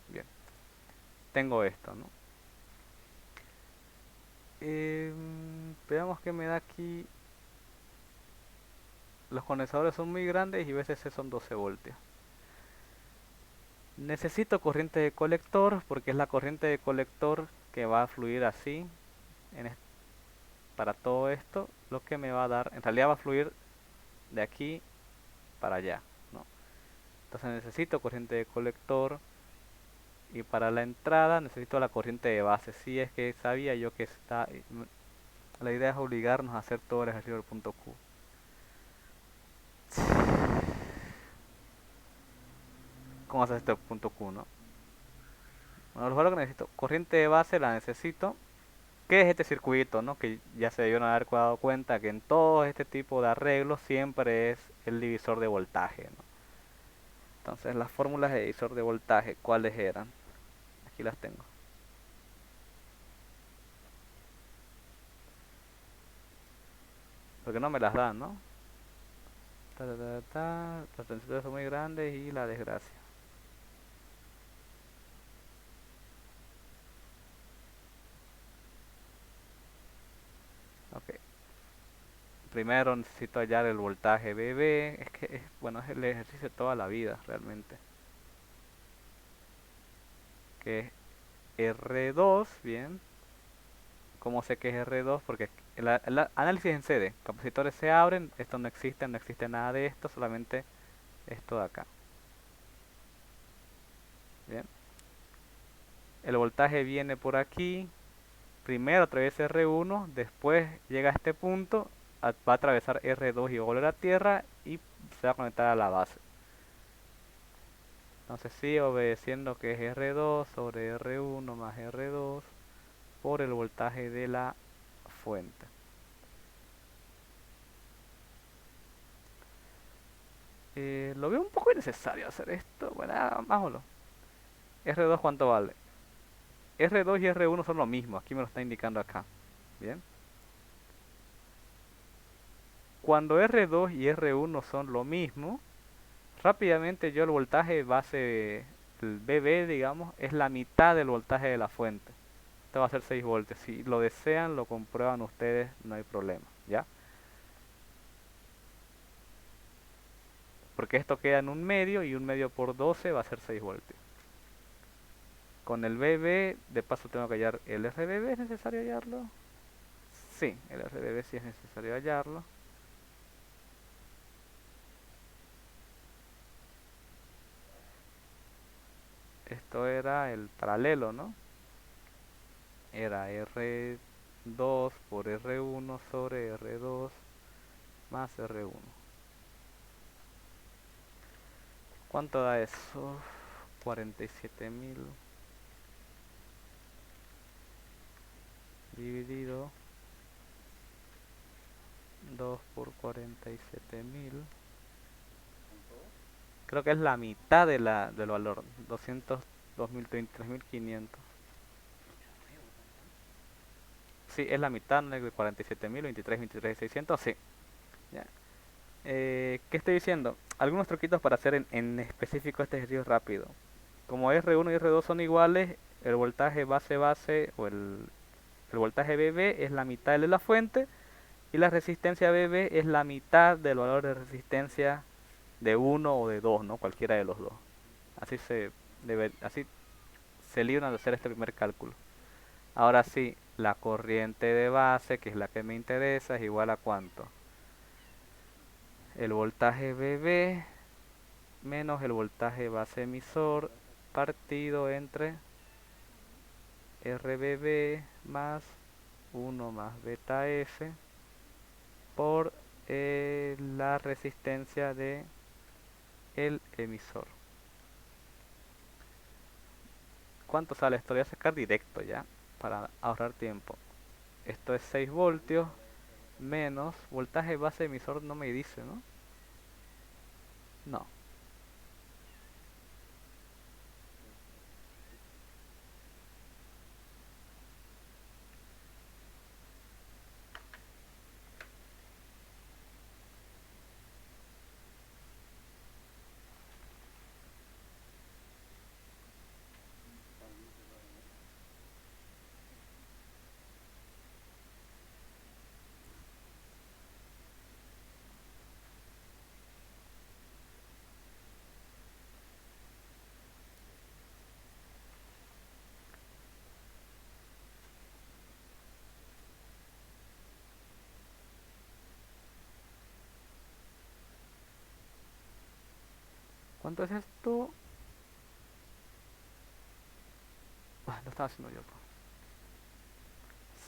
Bien, tengo esto, ¿no? Veamos que me da aquí. Los condensadores son muy grandes y VCC son 12 voltios. Necesito corriente de colector porque es la corriente de colector que va a fluir así en para todo esto. Lo que me va a dar, en realidad va a fluir de aquí para allá, ¿no? Entonces necesito corriente de colector y para la entrada necesito la corriente de base. Si es que sabía yo que está... La idea es obligarnos a hacer todo el ejercicio del punto Q. ¿Cómo hacer este punto Q, no? Bueno, lo que necesito, corriente de base la necesito. ¿Qué es este circuito, no? Que ya se debieron haber dado cuenta que en todo este tipo de arreglos siempre es el divisor de voltaje, ¿no? Entonces las fórmulas de divisor de voltaje, ¿cuáles eran? Aquí las tengo. Porque no me las dan, ¿no? Los tensores son muy grandes y la desgracia. Ok. Primero necesito hallar el voltaje BB. Es que, bueno, es el ejercicio de toda la vida, realmente. Que es R2, bien. ¿Cómo sé que es R2? Porque el análisis en CD. Capacitores se abren, esto no existe, no existe nada de esto, solamente esto de acá. Bien. El voltaje viene por aquí, primero atraviesa R1, después llega a este punto, va a atravesar R2 y va a volver a tierra y se va a conectar a la base. Entonces sigue obedeciendo que es R2 sobre R1 más R2 por el voltaje de la fuente. Lo veo un poco innecesario hacer esto. Bueno, hagámoslo. R2 ¿cuánto vale? R2 y R1 son lo mismo, aquí me lo está indicando acá. Bien. Cuando R2 y R1 son lo mismo, rápidamente yo el voltaje base, el BB digamos, es la mitad del voltaje de la fuente. Esto va a ser 6 voltios. Si lo desean, lo comprueban ustedes, no hay problema. ¿Ya? Porque esto queda en un medio y un medio por 12 va a ser 6 voltios. Con el BB, de paso tengo que hallar el RBB, ¿es necesario hallarlo? Sí, el RBB sí es necesario hallarlo. Esto era el paralelo, ¿no? Era R2 por R1 sobre R2 más R1. ¿Cuánto da eso? 47.000 dividido 2 por 47.000. Creo que es la mitad del valor, 223.500. Sí, es la mitad, ¿no? De 47.000, 23.600, sí. Ya. ¿Qué estoy diciendo? Algunos truquitos para hacer en específico este ejercicio rápido. Como R1 y R2 son iguales, el voltaje base-base o el voltaje BB es la mitad del de la fuente y la resistencia BB es la mitad del valor de resistencia de uno o de 2, ¿no? Cualquiera de los dos. Así así se libran de hacer este primer cálculo. Ahora sí, la corriente de base, que es la que me interesa, es igual a ¿cuánto? El voltaje BB menos el voltaje base emisor partido entre RBB más 1 más beta F por la resistencia de el emisor. ¿Cuánto sale esto? Voy a sacar directo ya para ahorrar tiempo. Esto es 6 voltios menos voltaje base emisor, no me dice, ¿no? No. ¿Cuánto es esto? Lo estaba haciendo yo, pues.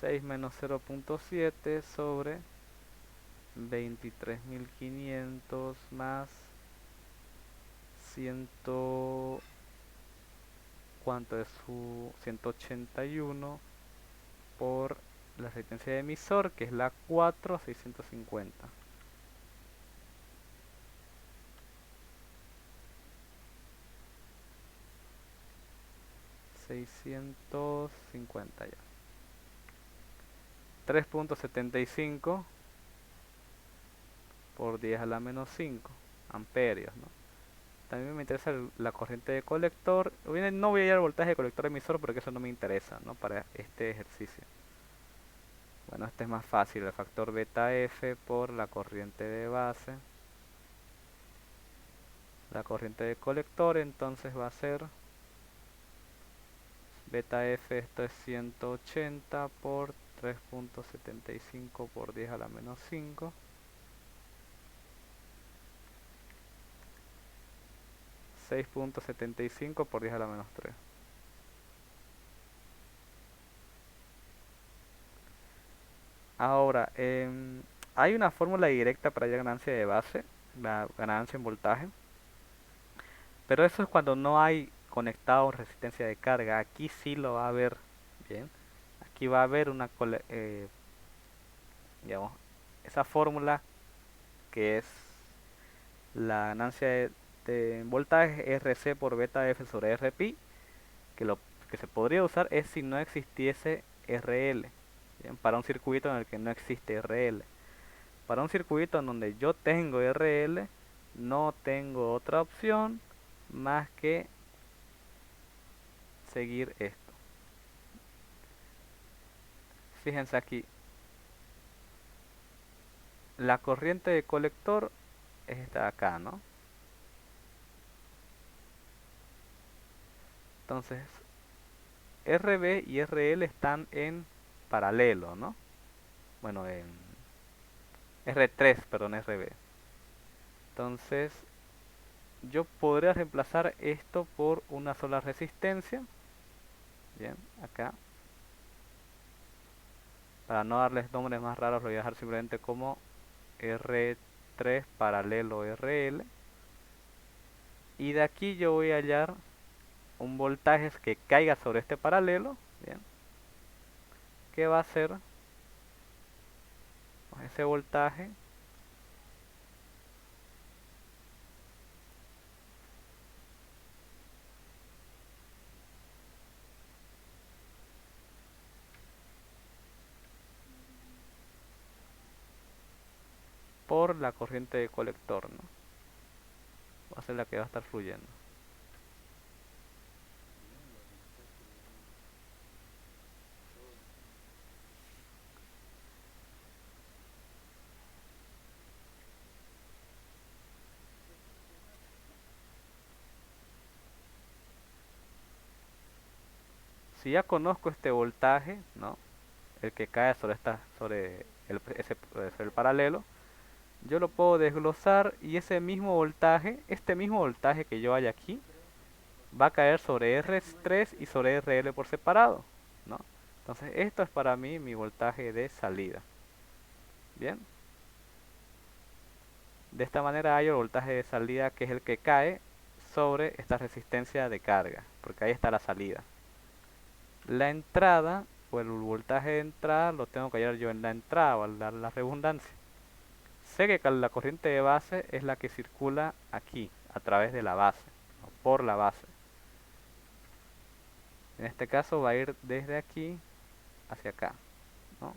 6 menos 0.7 sobre 23.500 más 100. ¿Cuánto es su 181 por la resistencia de emisor, que es la 4,650? 650 ya. 3.75 por 10 a la menos 5 amperios, ¿no? También me interesa la corriente de colector. No voy a ir al voltaje de colector emisor porque eso no me interesa, ¿no? Para este ejercicio. Bueno, este es más fácil, el factor beta F por la corriente de base. La corriente de colector entonces va a ser Beta F, esto es 180 por 3.75 por 10 a la menos 5. 6.75 por 10 a la menos 3. Ahora, hay una fórmula directa para hallar ganancia de base, la ganancia en voltaje, pero eso es cuando no hay conectado resistencia de carga. Aquí sí lo va a haber, bien. Aquí va a haber digamos, esa fórmula que es la ganancia de voltaje RC por beta F sobre RPi, que lo que se podría usar es si no existiese RL, bien, para un circuito en el que no existe RL. Para un circuito en donde yo tengo RL, no tengo otra opción más que seguir esto. Fíjense aquí, la corriente de colector es esta de acá, ¿no? Entonces, RB y RL están en paralelo, ¿no? Bueno, en R3, perdón, RB. Entonces, yo podría reemplazar esto por una sola resistencia. Bien, acá. Para no darles nombres más raros, lo voy a dejar simplemente como R3 paralelo RL. Y de aquí yo voy a hallar un voltaje que caiga sobre este paralelo. Bien, que va a ser ese voltaje por la corriente de colector, ¿no? Va a ser la que va a estar fluyendo. Si ya conozco este voltaje, ¿no? El que cae sobre el paralelo, yo lo puedo desglosar y ese mismo voltaje, este mismo voltaje que yo hay aquí, va a caer sobre R3 y sobre RL por separado, ¿no? Entonces esto es para mí mi voltaje de salida. Bien, de esta manera hay el voltaje de salida que es el que cae sobre esta resistencia de carga, porque ahí está la salida. La entrada, o el voltaje de entrada, lo tengo que hallar yo en la entrada, valga la redundancia. Sé que la corriente de base es la que circula aquí, a través de la base, o por la base. En este caso va a ir desde aquí hacia acá, ¿no?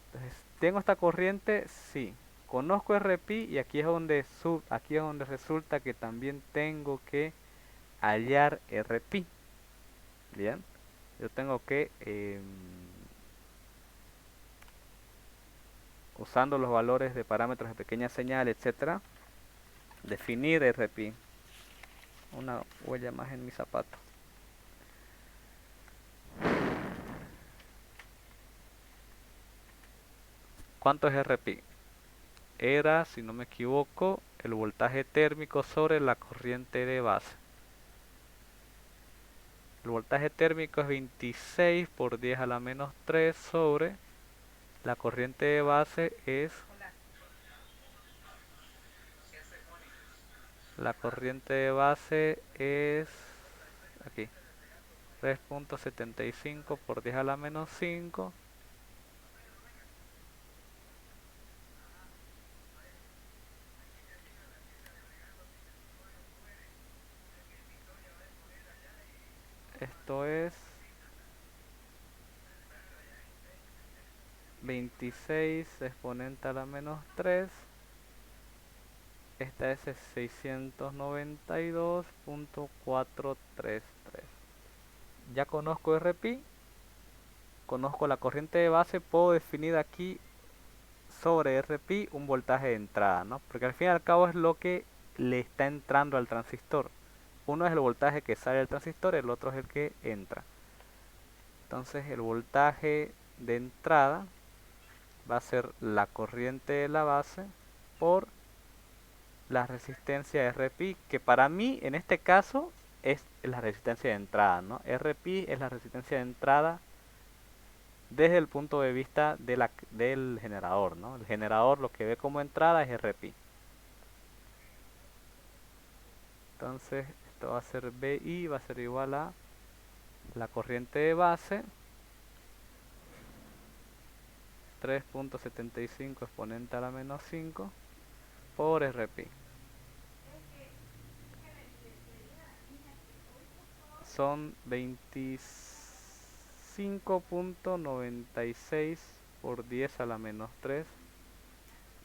Entonces, ¿tengo esta corriente? Sí. Conozco RPi y aquí es donde resulta que también tengo que hallar RPi. Bien, yo tengo que usando los valores de parámetros de pequeña señal, etcétera, definir RPi. Una huella más en mi zapato. ¿Cuánto es RPi? Era, si no me equivoco, el voltaje térmico sobre la corriente de base. El voltaje térmico es 26 por 10 a la menos 3 sobre la corriente de base es la corriente de base es aquí 3.75 por 10 a la menos 5. Esto es 26 exponente a la menos 3. Esta es 692.433. Ya conozco RPi, conozco la corriente de base, puedo definir aquí sobre RPi un voltaje de entrada, ¿no? Porque al fin y al cabo es lo que le está entrando al transistor. Uno es el voltaje que sale del transistor, el otro es el que entra. Entonces el voltaje de entrada va a ser la corriente de la base por la resistencia RPi, que para mí en este caso es la resistencia de entrada, ¿no? RPi es la resistencia de entrada desde el punto de vista del generador, ¿no? El generador lo que ve como entrada es RPi. Entonces esto va a ser BI, va a ser igual a la corriente de base 3.75 exponente a la menos 5 por RPi. Son 25.96 por 10 a la menos 3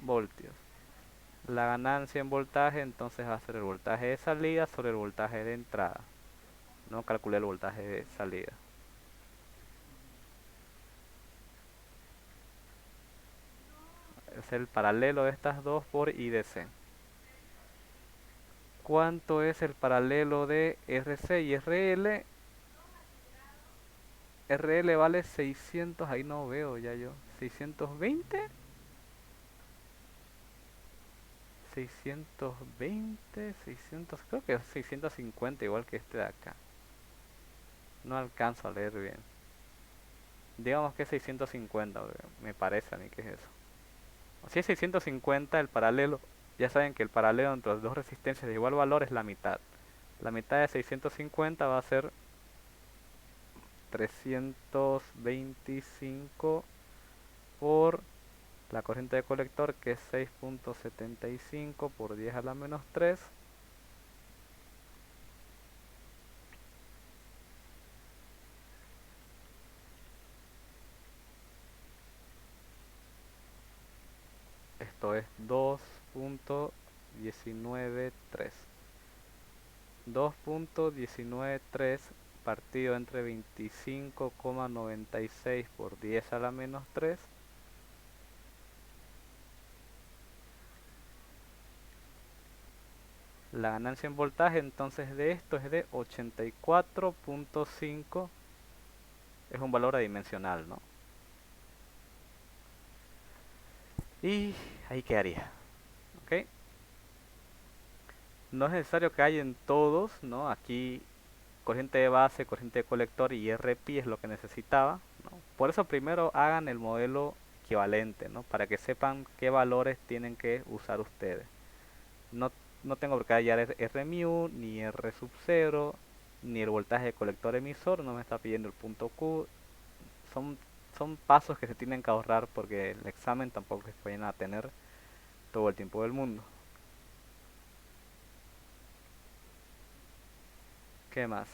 voltios. La ganancia en voltaje entonces va a ser el voltaje de salida sobre el voltaje de entrada. No calculé el voltaje de salida. Es el paralelo de estas dos por IDC. ¿Cuánto es el paralelo de RC y RL? RL vale 600, ahí no veo ya yo. 620, 620, 600, creo que es 650 igual que este de acá. No alcanzo a leer bien. Digamos que es 650, me parece a mí que es eso. Si es 650 el paralelo, ya saben que el paralelo entre las dos resistencias de igual valor es la mitad. La mitad de 650 va a ser 325 por la corriente de colector, que es 6.75 por 10 a la menos 3. Esto es 2.193. 2.193 partido entre 25,96 por 10 a la menos 3. La ganancia en voltaje entonces de esto es de 84.5. Es un valor adimensional, ¿no? Y ahí quedaría. ¿Ok? No es necesario que haya en todos, ¿no? Aquí corriente de base, corriente de colector y RPi es lo que necesitaba, ¿no? Por eso primero hagan el modelo equivalente, ¿no? Para que sepan qué valores tienen que usar ustedes. No, no tengo por qué hallar RMU, ni R sub 0, ni el voltaje de colector emisor, no me está pidiendo el punto Q. Son, son pasos que se tienen que ahorrar porque el examen tampoco es que vayan a tener todo el tiempo del mundo. ¿Qué más?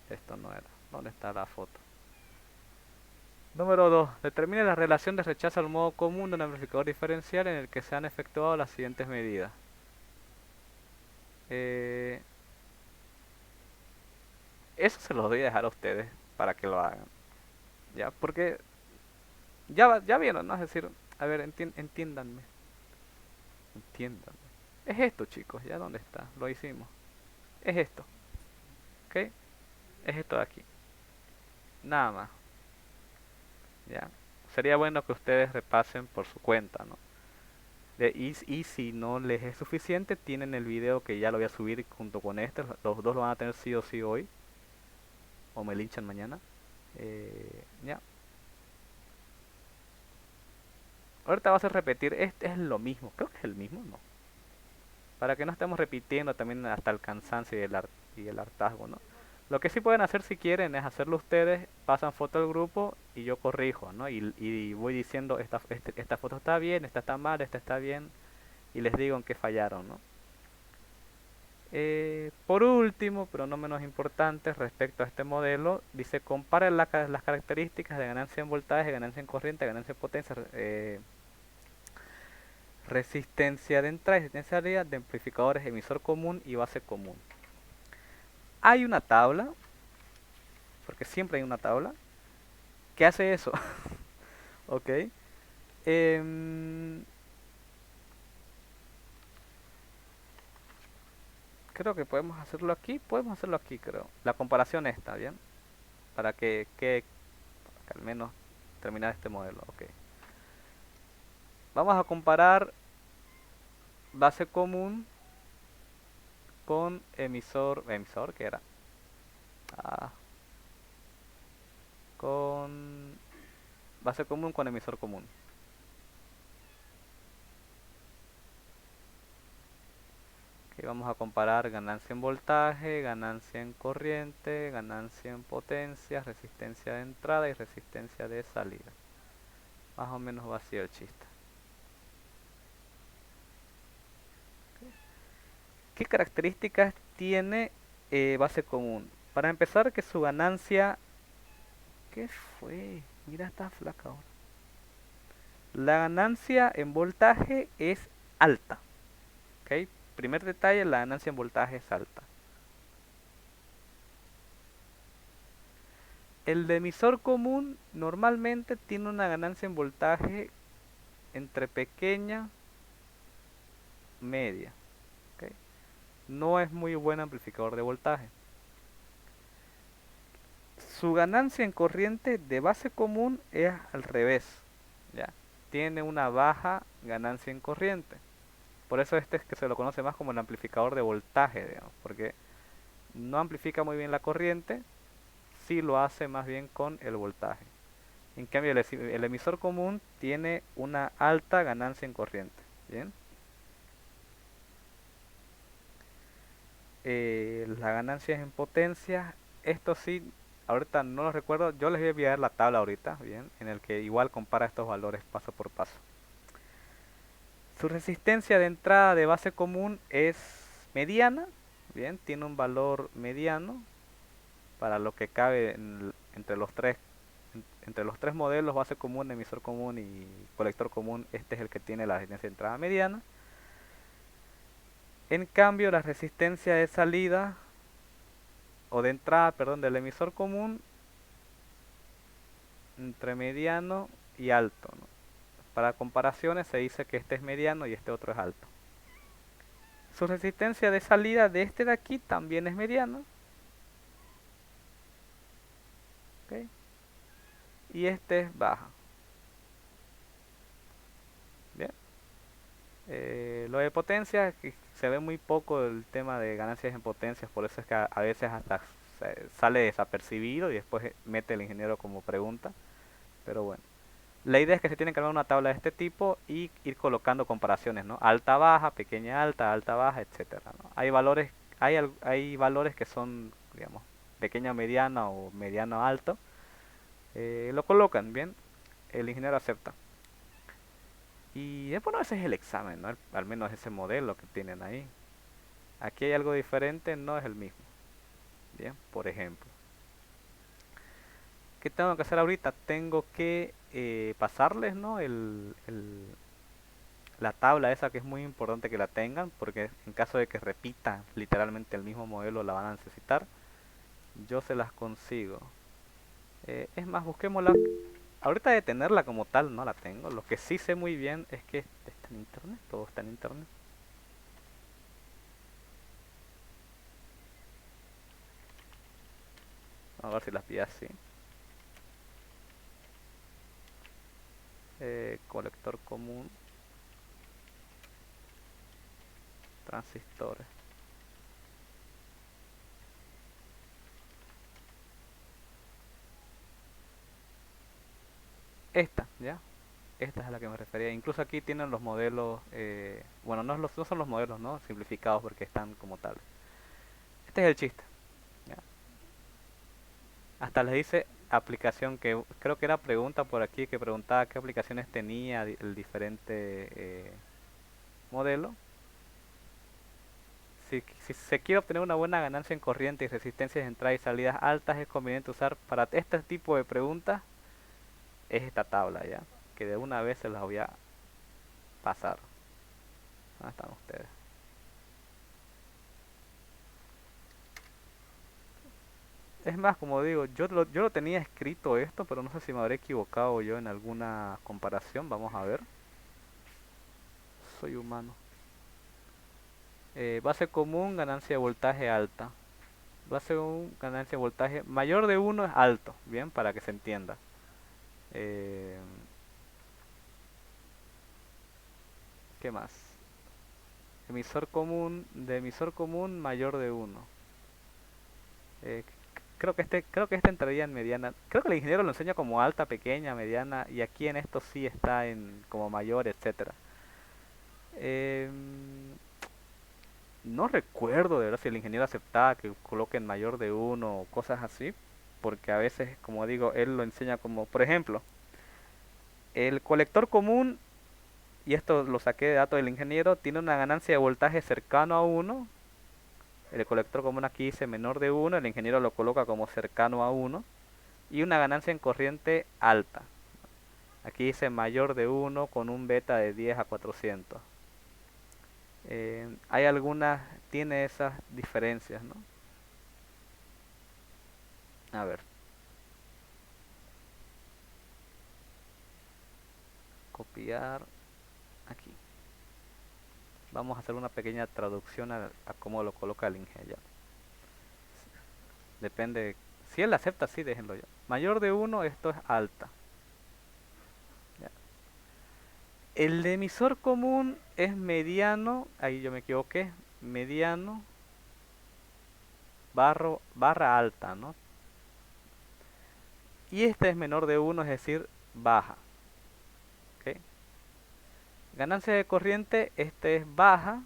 Esto no era. ¿Dónde está la foto? Número 2. Determine la relación de rechazo al modo común de un amplificador diferencial en el que se han efectuado las siguientes medidas. Eh, Eso se los voy a dejar a ustedes para que lo hagan. ¿Ya? Porque ya vieron, ¿no? Es decir, a ver, entiéndanme. Entiéndanme. Es esto, chicos. ¿Ya dónde está? Lo hicimos. Es esto. ¿Ok? Es esto de aquí. Nada más. ¿Ya? Sería bueno que ustedes repasen por su cuenta, ¿no? Y si no les es suficiente, tienen el video que ya lo voy a subir junto con este. Los dos lo van a tener sí o sí hoy. O me linchan mañana. Ya. Ahorita vas a repetir. Este es lo mismo. Creo que es el mismo, ¿no? Para que no estemos repitiendo también hasta el cansancio y el hartazgo, ¿no? Lo que sí pueden hacer si quieren es hacerlo ustedes, pasan foto al grupo y yo corrijo, ¿no? Y voy diciendo, esta foto está bien, esta está mal, esta está bien, y les digo en qué fallaron, ¿no? Por último, pero no menos importante, respecto a este modelo, dice compara las características de ganancia en voltaje, ganancia en corriente, ganancia en potencia, resistencia de entrada y resistencia de salida de amplificadores emisor común y base común. Hay una tabla, porque siempre hay una tabla, que hace eso. ¿Ok? Em, creo que podemos hacerlo aquí, creo. La comparación está bien, para que al menos terminar este modelo. Ok. Vamos a comparar base común con emisor, ¿qué era? Ah, con base común con emisor común. Aquí vamos a comparar ganancia en voltaje, ganancia en corriente, ganancia en potencia, resistencia de entrada y resistencia de salida. Más o menos vacío el chiste. ¿Qué características tiene base común? Para empezar, que su ganancia... ¿Qué fue? Mira, está flaca ahora. La ganancia en voltaje es alta. ¿Ok? Primer detalle, la ganancia en voltaje es alta. El de emisor común normalmente tiene una ganancia en voltaje entre pequeña, media. ¿Ok? No es muy buen amplificador de voltaje. Su ganancia en corriente de base común es al revés. ¿Ya? Tiene una baja ganancia en corriente. Por eso este es que se lo conoce más como el amplificador de voltaje, digamos, porque no amplifica muy bien la corriente, sí lo hace más bien con el voltaje. En cambio, el emisor común tiene una alta ganancia en corriente. Bien. Las ganancias en potencia, esto sí, ahorita no lo recuerdo, yo les voy a enviar la tabla ahorita, bien, en el que igual compara estos valores paso por paso. Su resistencia de entrada de base común es mediana, bien, tiene un valor mediano para lo que cabe entre los tres modelos, base común, emisor común y colector común. Este es el que tiene la resistencia de entrada mediana. En cambio, la resistencia de salida o de entrada, perdón, del emisor común, entre mediano y alto, ¿no? Para comparaciones se dice que este es mediano y este otro es alto. Su resistencia de salida de este de aquí también es mediano. ¿Ok? Y este es baja. Bien. Lo de potencia, que se ve muy poco el tema de ganancias en potencias, por eso es que a veces hasta sale desapercibido y después mete el ingeniero como pregunta. Pero bueno, la idea es que se tiene que armar una tabla de este tipo y ir colocando comparaciones, ¿no? Alta, baja, pequeña, alta, baja, etcétera, ¿no? Hay valores que son, digamos, pequeña, mediana o mediano, alto. Lo colocan, bien, el ingeniero acepta. Y bueno, ese es el examen, ¿no? Al menos ese modelo que tienen ahí. Aquí hay algo diferente, no es el mismo. Bien, por ejemplo. ¿Qué tengo que hacer ahorita? Tengo que pasarles, ¿no? La tabla esa, que es muy importante que la tengan, porque en caso de que repitan literalmente el mismo modelo la van a necesitar. Yo se las consigo. Es más, busquémosla. Ahorita de tenerla como tal no la tengo. Lo que sí sé muy bien es que está en internet, todo está en internet. Vamos a ver si las pillas así. Colector común, transistores. Esta, ¿ya? Esta es a la que me refería. Incluso aquí tienen los modelos, bueno, no son los modelos, ¿no? Simplificados porque están como tal. Este es el chiste, ¿ya? Hasta les dice aplicación, que creo que era pregunta por aquí, que preguntaba qué aplicaciones tenía el diferente modelo. Si se quiere obtener una buena ganancia en corriente y resistencias de entrada y salidas altas, es conveniente usar para este tipo de preguntas es esta tabla, ya, que de una vez se las voy a pasar. ¿Dónde están ustedes? Es más, como digo, yo lo tenía escrito esto, pero no sé si me habré equivocado yo en alguna comparación. Vamos a ver. Soy humano. Base común, ganancia de voltaje alta. Base común, ganancia de voltaje mayor de uno es alto, bien, para que se entienda. Eh, ¿Qué más? Emisor común mayor de uno. Eh, creo que este entraría en mediana. Creo que el ingeniero lo enseña como alta, pequeña, mediana, y aquí en esto sí está en como mayor, etcétera. Em, no recuerdo de verdad si el ingeniero aceptaba que coloquen mayor de uno o cosas así, porque a veces, como digo, él lo enseña como, por ejemplo, el colector común, y esto lo saqué de datos del ingeniero, tiene una ganancia de voltaje cercano a uno. El colector común aquí dice menor de uno, el ingeniero lo coloca como cercano a uno. Y una ganancia en corriente alta. Aquí dice mayor de uno con un beta de 10 a 400. Hay algunas, tiene esas diferencias, ¿no? A ver, copiar aquí. Vamos a hacer una pequeña traducción a cómo lo coloca el ingeniero. Depende, si él acepta, sí, déjenlo ya. Mayor de uno, esto es alta. Ya. El emisor común es mediano, ahí yo me equivoqué, mediano barra alta, ¿no? Y este es menor de uno, es decir, baja. ¿Ok? Ganancia de corriente, este es baja.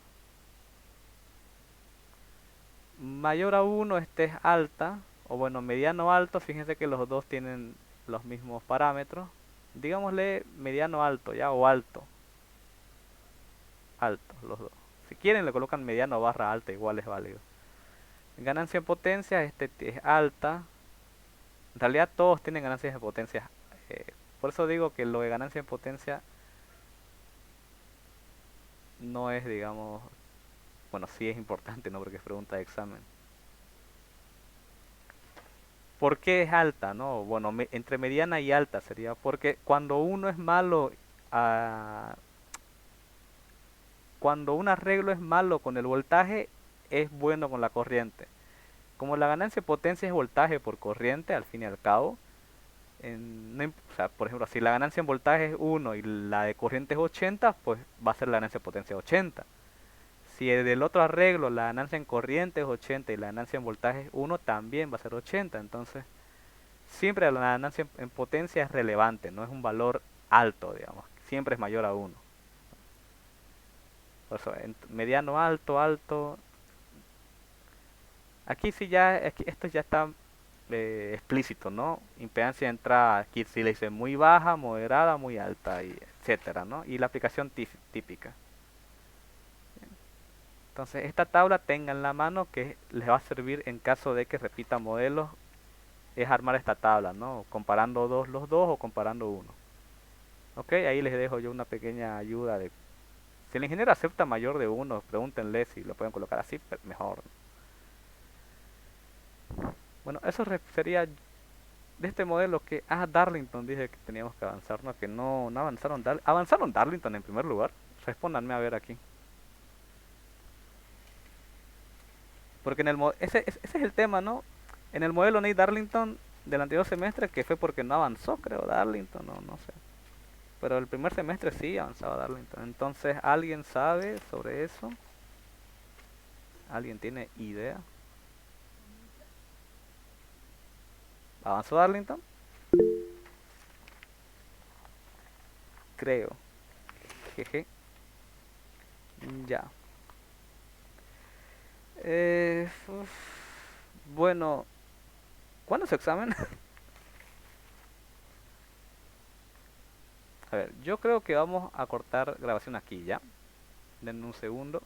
Mayor a uno, este es alta. O bueno, mediano alto, fíjense que los dos tienen los mismos parámetros. Digámosle mediano alto, ya, o alto. Alto, los dos. Si quieren le colocan mediano barra alta, igual es válido. Ganancia en potencia, este es alta. En realidad todos tienen ganancias de potencia. Por eso digo que lo de ganancia en potencia no es, digamos, bueno, sí es importante, ¿no? Porque es pregunta de examen. ¿Por qué es alta, no? Bueno, entre mediana y alta sería porque cuando uno es malo, ah, cuando un arreglo es malo con el voltaje, es bueno con la corriente. Como la ganancia de potencia es voltaje por corriente, al fin y al cabo, o sea, por ejemplo, si la ganancia en voltaje es 1 y la de corriente es 80, pues va a ser la ganancia de potencia 80. Si del otro arreglo la ganancia en corriente es 80 y la ganancia en voltaje es 1, también va a ser 80. Entonces, siempre la ganancia en potencia es relevante, no es un valor alto, digamos. Siempre es mayor a 1. Por eso, mediano, alto, alto. Aquí sí ya, esto ya está explícito, ¿no? Impedancia de entrada, aquí sí le dice muy baja, moderada, muy alta, y etcétera, ¿no? Y la aplicación típica. Entonces, esta tabla tengan en la mano que les va a servir en caso de que repita modelos, es armar esta tabla, ¿no? Comparando los dos o comparando uno. Ok, ahí les dejo yo una pequeña ayuda de... Si el ingeniero acepta mayor de uno, pregúntenle si lo pueden colocar así, mejor. Bueno, eso sería de este modelo que... Ah, Darlington dije que teníamos que avanzar, ¿no? Que no avanzaron. ¿Avanzaron Darlington en primer lugar? Respóndanme a ver aquí. Porque en ese es el tema, ¿no? En el modelo Nate Darlington del anterior semestre, que fue porque no avanzó, creo, Darlington, no sé. Pero el primer semestre sí avanzaba Darlington. Entonces, ¿alguien sabe sobre eso? ¿Alguien tiene idea? ¿Avanzó Darlington? Creo. Jeje. Ya. Uf, bueno, ¿cuándo es su examen? A ver, yo creo que vamos a cortar grabación aquí, ¿ya? Denme un segundo.